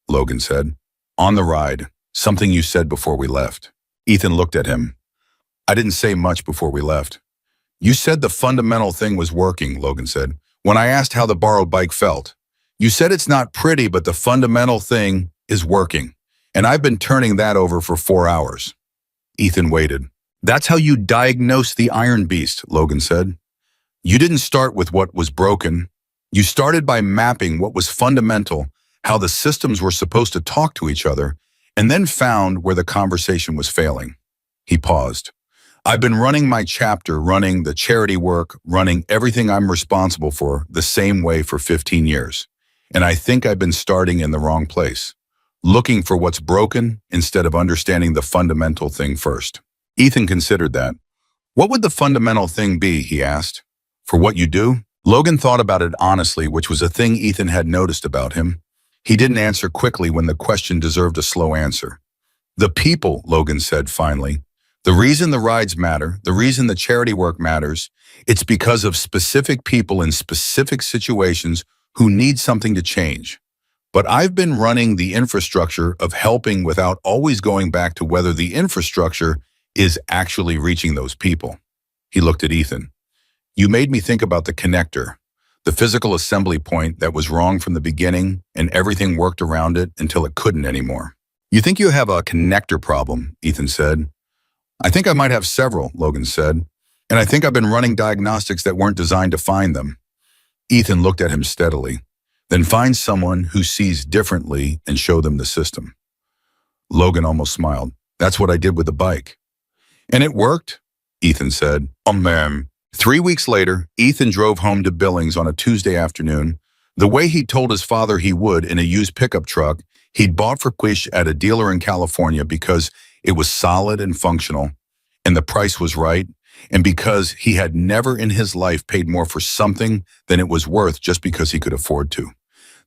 Logan said. "On the ride, something you said before we left." Ethan looked at him. "I didn't say much before we left." "You said the fundamental thing was working," Logan said. "When I asked how the borrowed bike felt, you said it's not pretty, but the fundamental thing is working. And I've been turning that over for 4 hours. Ethan waited. "That's how you diagnose the Iron Beast," Logan said. "You didn't start with what was broken. You started by mapping what was fundamental, how the systems were supposed to talk to each other, and then found where the conversation was failing." He paused. "I've been running my chapter, running the charity work, running everything I'm responsible for the same way for 15 years. And I think I've been starting in the wrong place, looking for what's broken instead of understanding the fundamental thing first." Ethan considered that. "What would the fundamental thing be?" he asked. "For what you do?" Logan thought about it honestly, which was a thing Ethan had noticed about him. He didn't answer quickly when the question deserved a slow answer. "The people," Logan said finally. "The reason the rides matter, the reason the charity work matters, it's because of specific people in specific situations who need something to change. But I've been running the infrastructure of helping without always going back to whether the infrastructure is actually reaching those people." He looked at Ethan. "You made me think about the connector, the physical assembly point that was wrong from the beginning and everything worked around it until it couldn't anymore." "You think you have a connector problem?" Ethan said. "I think I might have several," Logan said. "And I think I've been running diagnostics that weren't designed to find them." Ethan looked at him steadily. "Then find someone who sees differently and show them the system." Logan almost smiled. "That's what I did with the bike." "And it worked?" Ethan said. Man. 3 weeks later, Ethan drove home to Billings on a Tuesday afternoon, the way he told his father he would in a used pickup truck he'd bought for Quish at a dealer in California because it was solid and functional, and the price was right, and because he had never in his life paid more for something than it was worth just because he could afford to.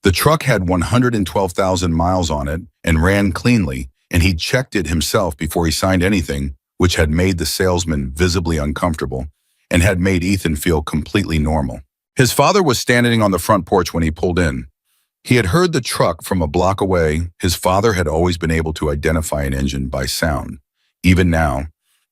The truck had 112,000 miles on it and ran cleanly, and he checked it himself before he signed anything, which had made the salesman visibly uncomfortable and had made Ethan feel completely normal. His father was standing on the front porch when he pulled in. He had heard the truck from a block away. His father had always been able to identify an engine by sound. Even now,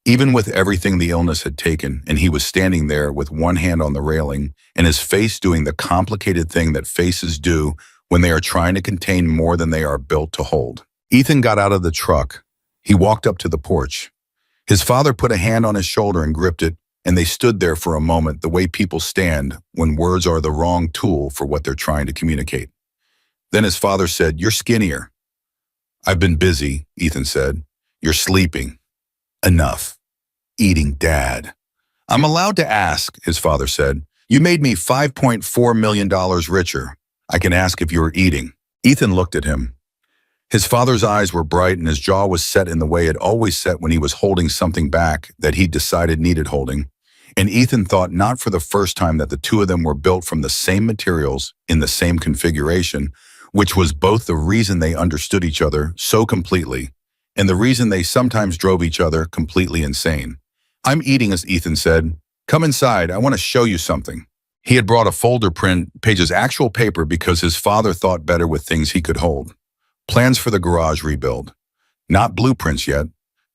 even with everything the illness had taken, and he was standing there with one hand on the railing and his face doing the complicated thing that faces do when they are trying to contain more than they are built to hold. Ethan got out of the truck. He walked up to the porch. His father put a hand on his shoulder and gripped it, and they stood there for a moment the way people stand when words are the wrong tool for what they're trying to communicate. Then his father said, "You're skinnier." "I've been busy," Ethan said. "You're sleeping." "Enough. Eating, Dad." "I'm allowed to ask," his father said. "You made me $5.4 million richer. I can ask if you were eating." Ethan looked at him. His father's eyes were bright and his jaw was set in the way it always set when he was holding something back that he decided needed holding. And Ethan thought not for the first time that the two of them were built from the same materials in the same configuration, which was both the reason they understood each other so completely and the reason they sometimes drove each other completely insane. "I'm eating," as Ethan said. "Come inside, I want to show you something." He had brought a folder print, pages actual paper, because his father thought better with things he could hold. Plans for the garage rebuild. Not blueprints yet,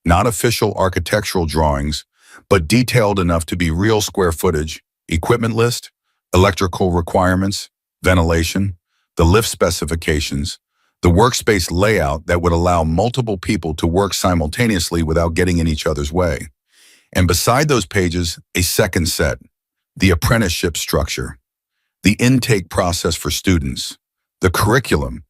not official architectural drawings, but detailed enough to be real square footage, equipment list, electrical requirements, ventilation, the lift specifications, the workspace layout that would allow multiple people to work simultaneously without getting in each other's way. And beside those pages, a second set, the apprenticeship structure, the intake process for students, the curriculum,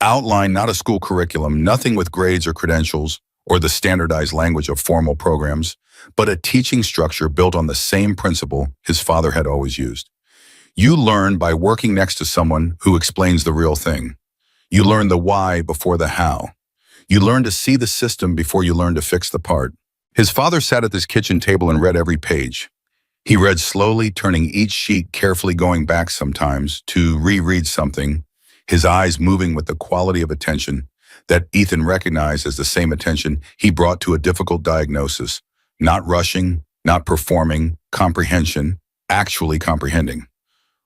outline, not a school curriculum, nothing with grades or credentials or the standardized language of formal programs, but a teaching structure built on the same principle his father had always used. You learn by working next to someone who explains the real thing. You learn the why before the how. You learn to see the system before you learn to fix the part. His father sat at this kitchen table and read every page. He read slowly, turning each sheet, carefully going back sometimes to reread something, his eyes moving with the quality of attention that Ethan recognized as the same attention he brought to a difficult diagnosis, not rushing, not performing, comprehension, actually comprehending.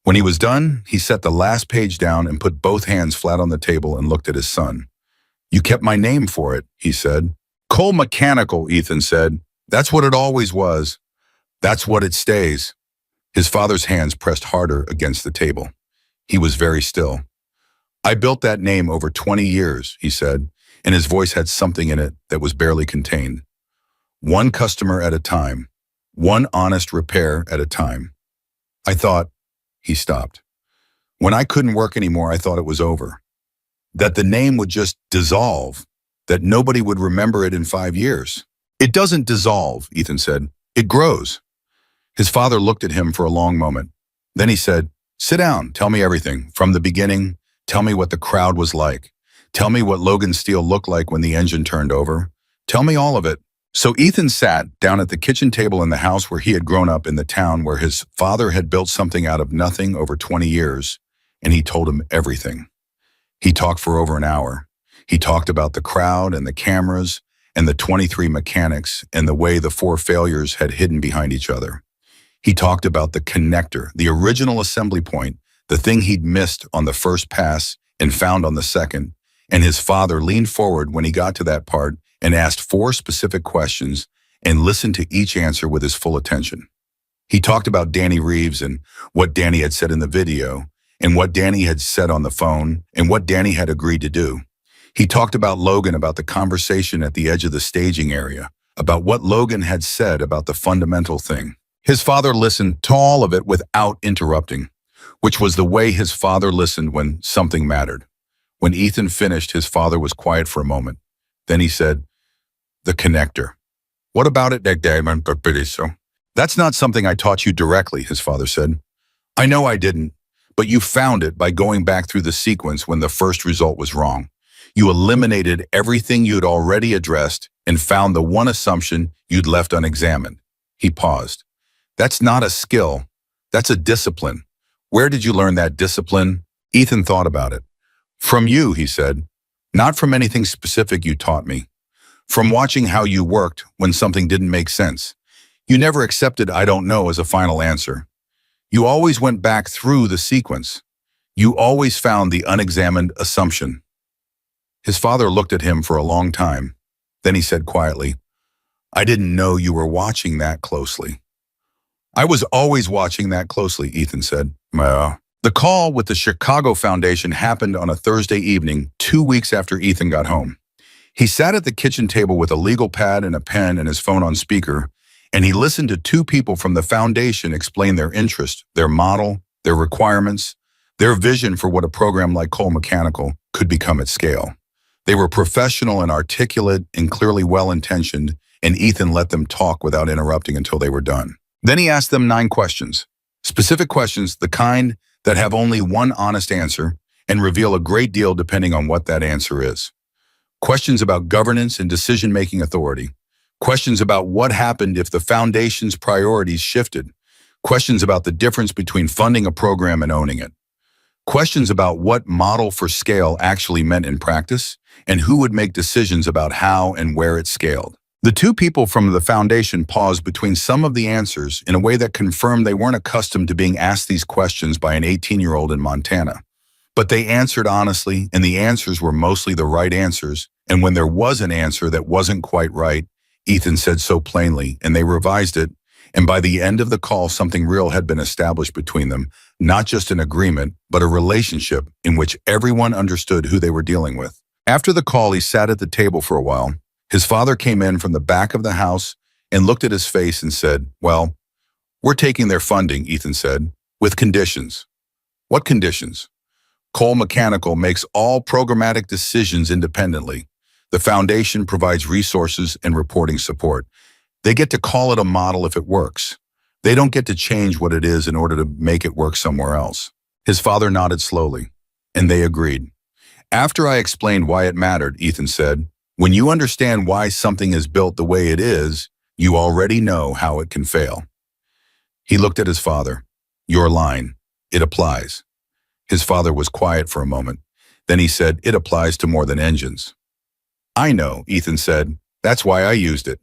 When he was done, he set the last page down and put both hands flat on the table and looked at his son. "You kept my name for it," he said. "Cole Mechanical," Ethan said. "That's what it always was. That's what it stays." His father's hands pressed harder against the table. He was very still. "I built that name over 20 years, he said, and his voice had something in it that was barely contained. "One customer at a time, one honest repair at a time. I thought," he stopped. "When I couldn't work anymore, I thought it was over. That the name would just dissolve, that nobody would remember it in 5 years. It doesn't dissolve," Ethan said. "It grows." His father looked at him for a long moment. Then he said, "Sit down, tell me everything, from the beginning. Tell me what the crowd was like. Tell me what Logan Steel looked like when the engine turned over. Tell me all of it." So Ethan sat down at the kitchen table in the house where he had grown up in the town where his father had built something out of nothing over 20 years, and he told him everything. He talked for over an hour. He talked about the crowd and the cameras and the 23 mechanics and the way the 4 failures had hidden behind each other. He talked about the connector, the original assembly point, the thing he'd missed on the first pass and found on the second, and his father leaned forward when he got to that part and asked 4 specific questions and listened to each answer with his full attention. He talked about Danny Reeves and what Danny had said in the video, and what Danny had said on the phone, and what Danny had agreed to do. He talked about Logan, about the conversation at the edge of the staging area, about what Logan had said about the fundamental thing. His father listened to all of it without interrupting, which was the way his father listened when something mattered. When Ethan finished, his father was quiet for a moment. Then he said, "The connector. What about it, so?" "That's not something I taught you directly," his father said. "I know I didn't, but you found it by going back through the sequence when the first result was wrong. You eliminated everything you'd already addressed and found the one assumption you'd left unexamined." He paused. "That's not a skill. That's a discipline. Where did you learn that discipline?" Ethan thought about it. "From you," he said. Not from anything specific you taught me. From watching how you worked when something didn't make sense. You never accepted "I don't know" as a final answer. You always went back through the sequence. You always found the unexamined assumption. His father looked at him for a long time. Then he said quietly, "I didn't know you were watching that closely." "I was always watching that closely," Ethan said. The call with the Chicago Foundation happened on a Thursday evening, 2 weeks after Ethan got home. He sat at the kitchen table with a legal pad and a pen and his phone on speaker, and he listened to two people from the foundation explain their interest, their model, their requirements, their vision for what a program like Cole Mechanical could become at scale. They were professional and articulate and clearly well-intentioned, and Ethan let them talk without interrupting until they were done. Then he asked them 9 questions. Specific questions, the kind that have only one honest answer and reveal a great deal depending on what that answer is. Questions about governance and decision-making authority. Questions about what happened if the foundation's priorities shifted. Questions about the difference between funding a program and owning it. Questions about what model for scale actually meant in practice, and who would make decisions about how and where it scaled. The two people from the foundation paused between some of the answers in a way that confirmed they weren't accustomed to being asked these questions by an 18-year-old in Montana. But they answered honestly, and the answers were mostly the right answers, and when there was an answer that wasn't quite right, Ethan said so plainly, and they revised it, and by the end of the call, something real had been established between them, not just an agreement, but a relationship in which everyone understood who they were dealing with. After the call, he sat at the table for a while. His father came in from the back of the house and looked at his face and said, "Well, we're taking their funding," Ethan said, "with conditions." "What conditions?" "Cole Mechanical makes all programmatic decisions independently. The foundation provides resources and reporting support. They get to call it a model if it works. They don't get to change what it is in order to make it work somewhere else." His father nodded slowly, and they agreed. "After I explained why it mattered," Ethan said, "when you understand why something is built the way it is, you already know how it can fail." He looked at his father. "Your line. It applies." His father was quiet for a moment. Then he said, "It applies to more than engines." "I know," Ethan said. "That's why I used it."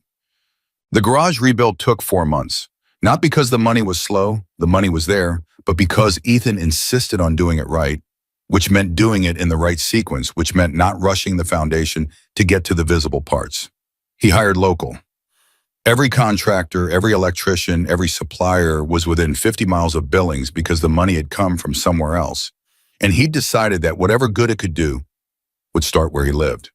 The garage rebuild took 4 months. Not because the money was slow, the money was there, but because Ethan insisted on doing it right, which meant doing it in the right sequence, which meant not rushing the foundation to get to the visible parts. He hired local. Every contractor, every electrician, every supplier was within 50 miles of Billings because the money had come from somewhere else. And he decided that whatever good it could do would start where he lived.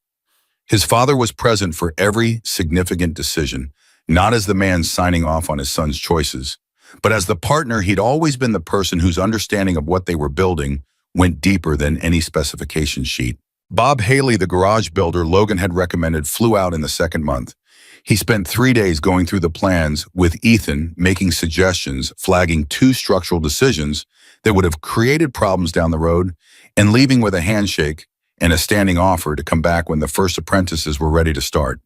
His father was present for every significant decision, not as the man signing off on his son's choices, but as the partner. He'd always been the person whose understanding of what they were building went deeper than any specification sheet. Bob Haley, the garage builder Logan had recommended, flew out in the second month. He spent 3 days going through the plans with Ethan, making suggestions, flagging 2 structural decisions that would have created problems down the road, and leaving with a handshake and a standing offer to come back when the first apprentices were ready to start.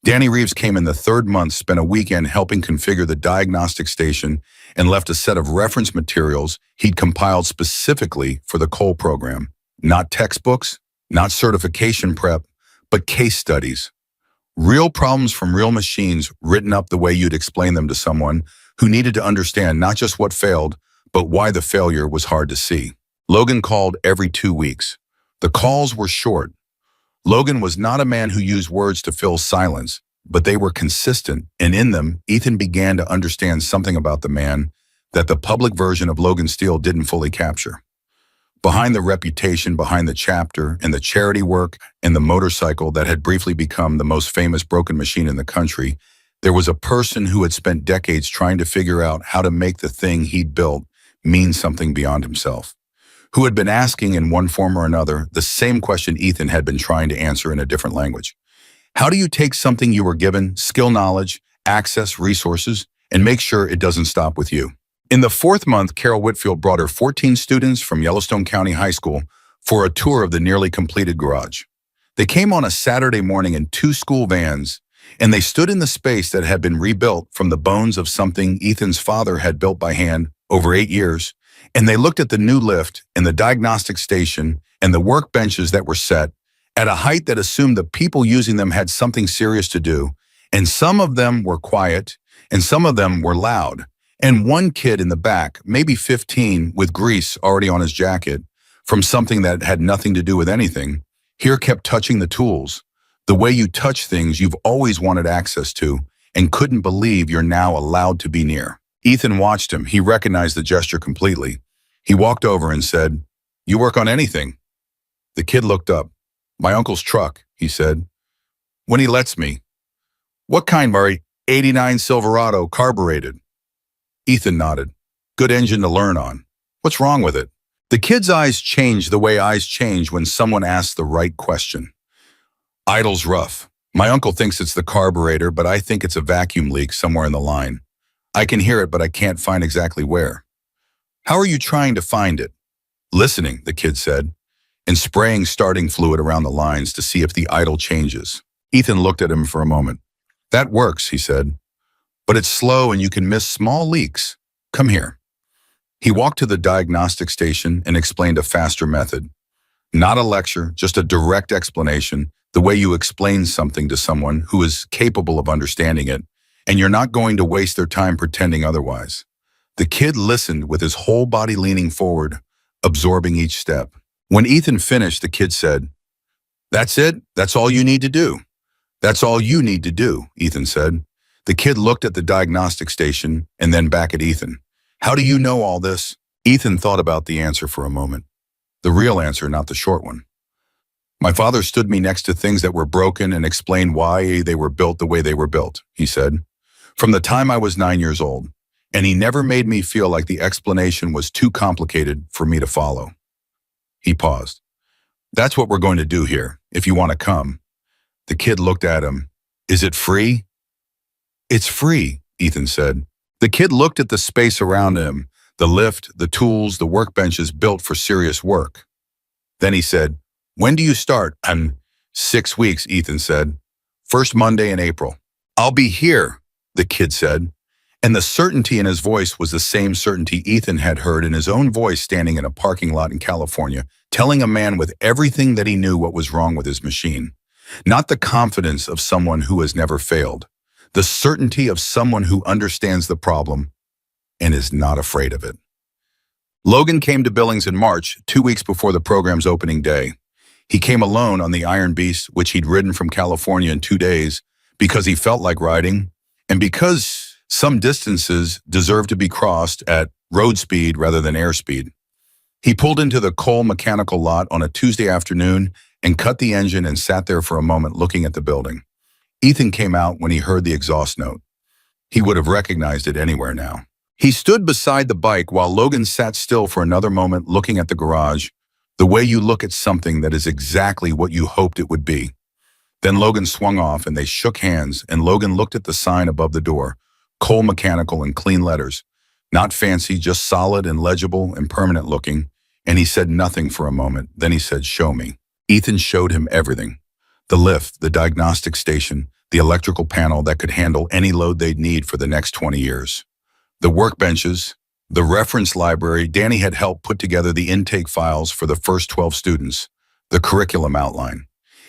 Danny Reeves came in the 3rd month, spent a weekend helping configure the diagnostic station, and left a set of reference materials he'd compiled specifically for the Cole program. Not textbooks, not certification prep, but case studies. Real problems from real machines written up the way you'd explain them to someone who needed to understand not just what failed, but why the failure was hard to see. Logan called every 2 weeks. The calls were short. Logan was not a man who used words to fill silence, but they were consistent, and in them, Ethan began to understand something about the man that the public version of Logan Steele didn't fully capture. Behind the reputation, behind the chapter, and the charity work, and the motorcycle that had briefly become the most famous broken machine in the country, there was a person who had spent decades trying to figure out how to make the thing he'd built mean something beyond himself, who had been asking in one form or another the same question Ethan had been trying to answer in a different language. How do you take something you were given, skill, knowledge, access, resources, and make sure it doesn't stop with you? In the 4th month, Carol Whitfield brought her 14 students from Yellowstone County High School for a tour of the nearly completed garage. They came on a Saturday morning in 2 school vans, and they stood in the space that had been rebuilt from the bones of something Ethan's father had built by hand over 8 years, and they looked at the new lift and the diagnostic station and the workbenches that were set, at a height that assumed the people using them had something serious to do, and some of them were quiet, and some of them were loud. And one kid in the back, maybe 15, with grease already on his jacket, from something that had nothing to do with anything, here kept touching the tools, the way you touch things you've always wanted access to, and couldn't believe you're now allowed to be near. Ethan watched him. He recognized the gesture completely. He walked over and said, "You work on anything?" The kid looked up. "My uncle's truck," he said. "When he lets me." "What kind, Murray?" "'89 Silverado, carbureted." Ethan nodded. "Good engine to learn on. What's wrong with it?" The kid's eyes changed the way eyes change when someone asks the right question. "Idle's rough. My uncle thinks it's the carburetor, but I think it's a vacuum leak somewhere in the line. I can hear it, but I can't find exactly where." "How are you trying to find it?" "Listening," the kid said, "and spraying starting fluid around the lines to see if the idle changes." Ethan looked at him for a moment. "That works," he said, "but it's slow and you can miss small leaks. Come here." He walked to the diagnostic station and explained a faster method. Not a lecture, just a direct explanation, the way you explain something to someone who is capable of understanding it, and you're not going to waste their time pretending otherwise. The kid listened with his whole body leaning forward, absorbing each step. When Ethan finished, the kid said, "That's it? That's all you need to do?" "That's all you need to do," Ethan said. The kid looked at the diagnostic station and then back at Ethan. "How do you know all this?" Ethan thought about the answer for a moment. The real answer, not the short one. "My father stood me next to things that were broken and explained why they were built the way they were built," he said, "from the time I was 9 years old. And he never made me feel like the explanation was too complicated for me to follow." He paused. "That's what we're going to do here, if you want to come." The kid looked at him. "Is it free?" "It's free," Ethan said. The kid looked at the space around him, the lift, the tools, the workbenches built for serious work. Then he said, "When do you start?" "I'm 6 weeks," Ethan said. "First Monday in April." "I'll be here," the kid said. And the certainty in his voice was the same certainty Ethan had heard in his own voice standing in a parking lot in California, telling a man with everything that he knew what was wrong with his machine. Not the confidence of someone who has never failed. The certainty of someone who understands the problem and is not afraid of it. Logan came to Billings in March, 2 weeks before the program's opening day. He came alone on the Iron Beast, which he'd ridden from California in 2 days, because he felt like riding, and because some distances deserve to be crossed at road speed rather than airspeed. He pulled into the Cole mechanical lot on a Tuesday afternoon and cut the engine and sat there for a moment looking at the building. Ethan came out when he heard the exhaust note. He would have recognized it anywhere now. He stood beside the bike while Logan sat still for another moment looking at the garage, the way you look at something that is exactly what you hoped it would be. Then Logan swung off and they shook hands, and Logan looked at the sign above the door, Cole Mechanical in clean letters. Not fancy, just solid and legible and permanent looking, and he said nothing for a moment. Then he said, "Show me." Ethan showed him everything. The lift, the diagnostic station, the electrical panel that could handle any load they'd need for the next 20 years. The workbenches, the reference library. Danny had helped put together the intake files for the first 12 students, the curriculum outline.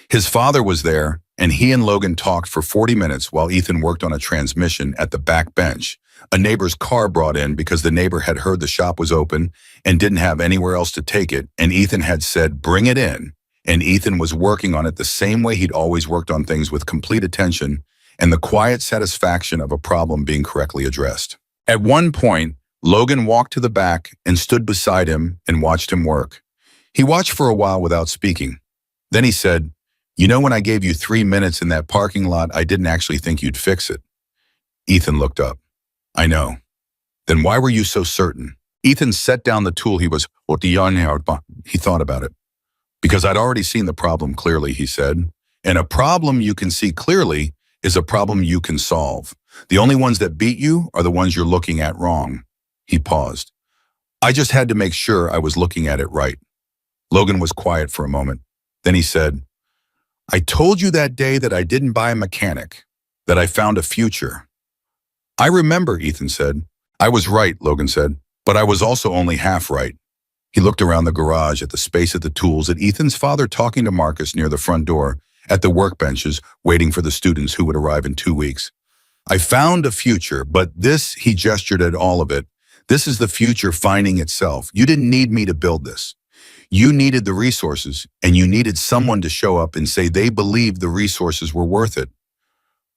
His father was there, and he and Logan talked for 40 minutes while Ethan worked on a transmission at the back bench. A neighbor's car brought in because the neighbor had heard the shop was open and didn't have anywhere else to take it, and Ethan had said, "Bring it in." And Ethan was working on it the same way he'd always worked on things, with complete attention and the quiet satisfaction of a problem being correctly addressed. At one point, Logan walked to the back and stood beside him and watched him work. He watched for a while without speaking. Then he said, "You know, when I gave you 3 minutes in that parking lot, I didn't actually think you'd fix it." Ethan looked up. "I know." "Then why were you so certain?" Ethan set down the tool he was He thought about it. "Because I'd already seen the problem clearly," he said. "And a problem you can see clearly is a problem you can solve. The only ones that beat you are the ones you're looking at wrong." He paused. "I just had to make sure I was looking at it right." Logan was quiet for a moment. Then he said, "I told you that day that I didn't buy a mechanic, that I found a future." "I remember," Ethan said. "I was right," Logan said, "but I was also only half right." He looked around the garage at the space of the tools, at Ethan's father talking to Marcus near the front door, at the workbenches, waiting for the students who would arrive in 2 weeks. I found a future, but this, he gestured at all of it, this is the future finding itself. You didn't need me to build this. You needed the resources, and you needed someone to show up and say they believed the resources were worth it.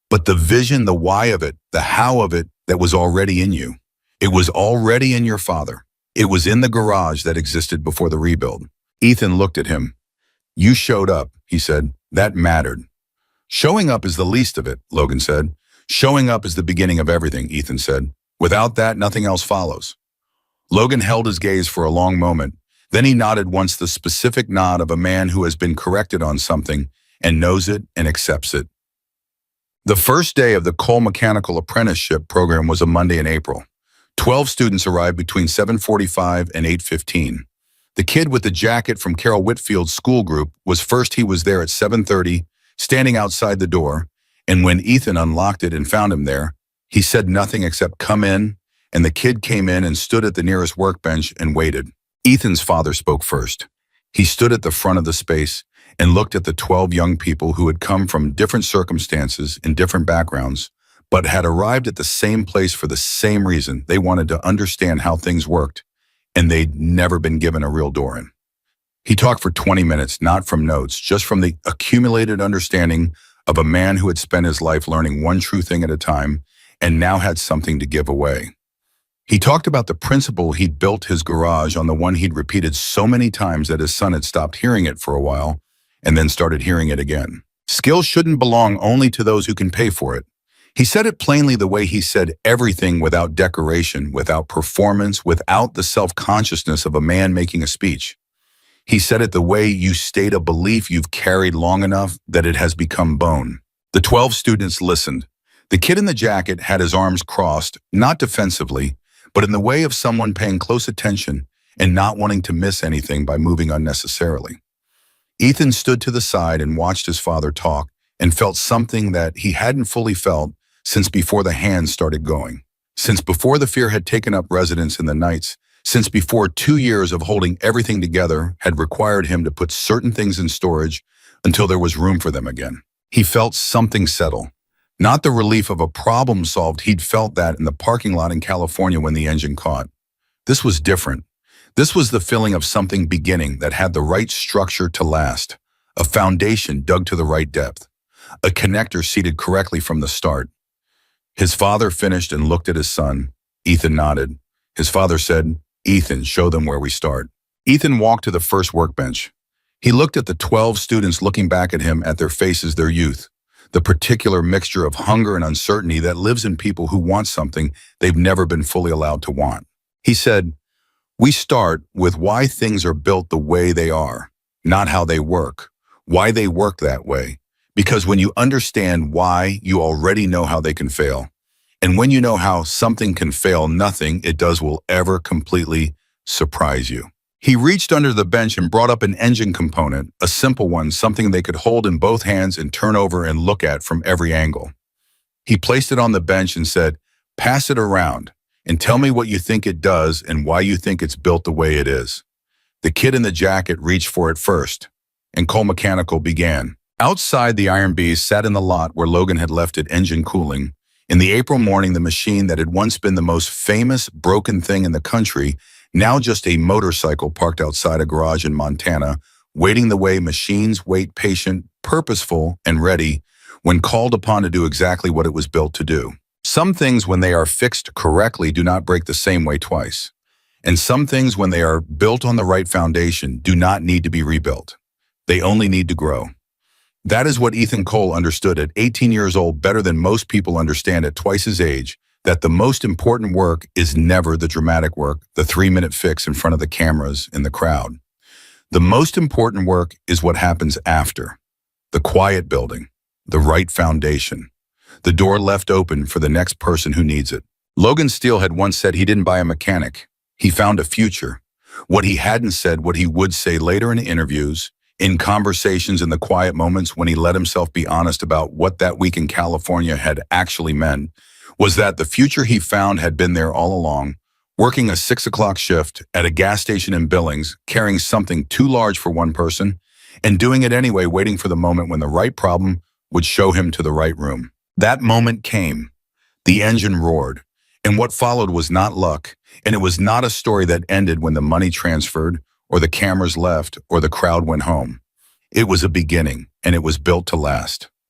But the vision, the why of it, the how of it, that was already in you. It was already in your father. It was in the garage that existed before the rebuild. Ethan looked at him. You showed up, he said. That mattered. Showing up is the least of it, Logan said. Showing up is the beginning of everything, Ethan said. Without that, nothing else follows. Logan held his gaze for a long moment. Then he nodded once, the specific nod of a man who has been corrected on something and knows it and accepts it. The first day of the Cole Mechanical Apprenticeship program was a Monday in April. 12 students arrived between 7:45 and 8:15. The kid with the jacket from Carol Whitfield's school group was first. He was there at 7:30, standing outside the door, and when Ethan unlocked it and found him there, he said nothing except come in, and the kid came in and stood at the nearest workbench and waited. Ethan's father spoke first. He stood at the front of the space and looked at the 12 young people who had come from different circumstances and different backgrounds, but had arrived at the same place for the same reason. They wanted to understand how things worked, and they'd never been given a real door in. He talked for 20 minutes, not from notes, just from the accumulated understanding of a man who had spent his life learning one true thing at a time and now had something to give away. He talked about the principle he'd built his garage on, the one he'd repeated so many times that his son had stopped hearing it for a while and then started hearing it again. Skill shouldn't belong only to those who can pay for it. He said it plainly, the way he said everything, without decoration, without performance, without the self-consciousness of a man making a speech. He said it the way you state a belief you've carried long enough that it has become bone. The 12 students listened. The kid in the jacket had his arms crossed, not defensively, but in the way of someone paying close attention and not wanting to miss anything by moving unnecessarily. Ethan stood to the side and watched his father talk and felt something that he hadn't fully felt since before the hands started going, since before the fear had taken up residence in the nights, since before 2 years of holding everything together had required him to put certain things in storage until there was room for them again. He felt something settle. Not the relief of a problem solved. He'd felt that in the parking lot in California when the engine caught. This was different. This was the feeling of something beginning that had the right structure to last, a foundation dug to the right depth, a connector seated correctly from the start. His father finished and looked at his son. Ethan nodded. His father said, Ethan, show them where we start. Ethan walked to the first workbench. He looked at the 12 students looking back at him, at their faces, their youth, the particular mixture of hunger and uncertainty that lives in people who want something they've never been fully allowed to want. He said, we start with why things are built the way they are, not how they work, why they work that way. Because when you understand why, you already know how they can fail. And when you know how something can fail, nothing it does will ever completely surprise you. He reached under the bench and brought up an engine component, a simple one, something they could hold in both hands and turn over and look at from every angle. He placed it on the bench and said, pass it around and tell me what you think it does and why you think it's built the way it is. The kid in the jacket reached for it first, and Cole Mechanical began. Outside, the Iron Bees sat in the lot where Logan had left it, engine cooling. In the April morning, the machine that had once been the most famous broken thing in the country, now just a motorcycle parked outside a garage in Montana, waiting the way machines wait, patient, purposeful, and ready when called upon to do exactly what it was built to do. Some things, when they are fixed correctly, do not break the same way twice. And some things, when they are built on the right foundation, do not need to be rebuilt. They only need to grow. That is what Ethan Cole understood at 18 years old, better than most people understand at twice his age, that the most important work is never the dramatic work, the 3-minute fix in front of the cameras in the crowd. The most important work is what happens after, the quiet building, the right foundation, the door left open for the next person who needs it. Logan Steele had once said he didn't buy a mechanic. He found a future. What he hadn't said, what he would say later in interviews, in conversations, in the quiet moments when he let himself be honest about what that week in California had actually meant, was that the future he found had been there all along, working a 6 o'clock shift at a gas station in Billings, carrying something too large for one person, and doing it anyway, waiting for the moment when the right problem would show him to the right room. That moment came. The engine roared, and what followed was not luck, and it was not a story that ended when the money transferred, or the cameras left, or the crowd went home. It was a beginning, and it was built to last.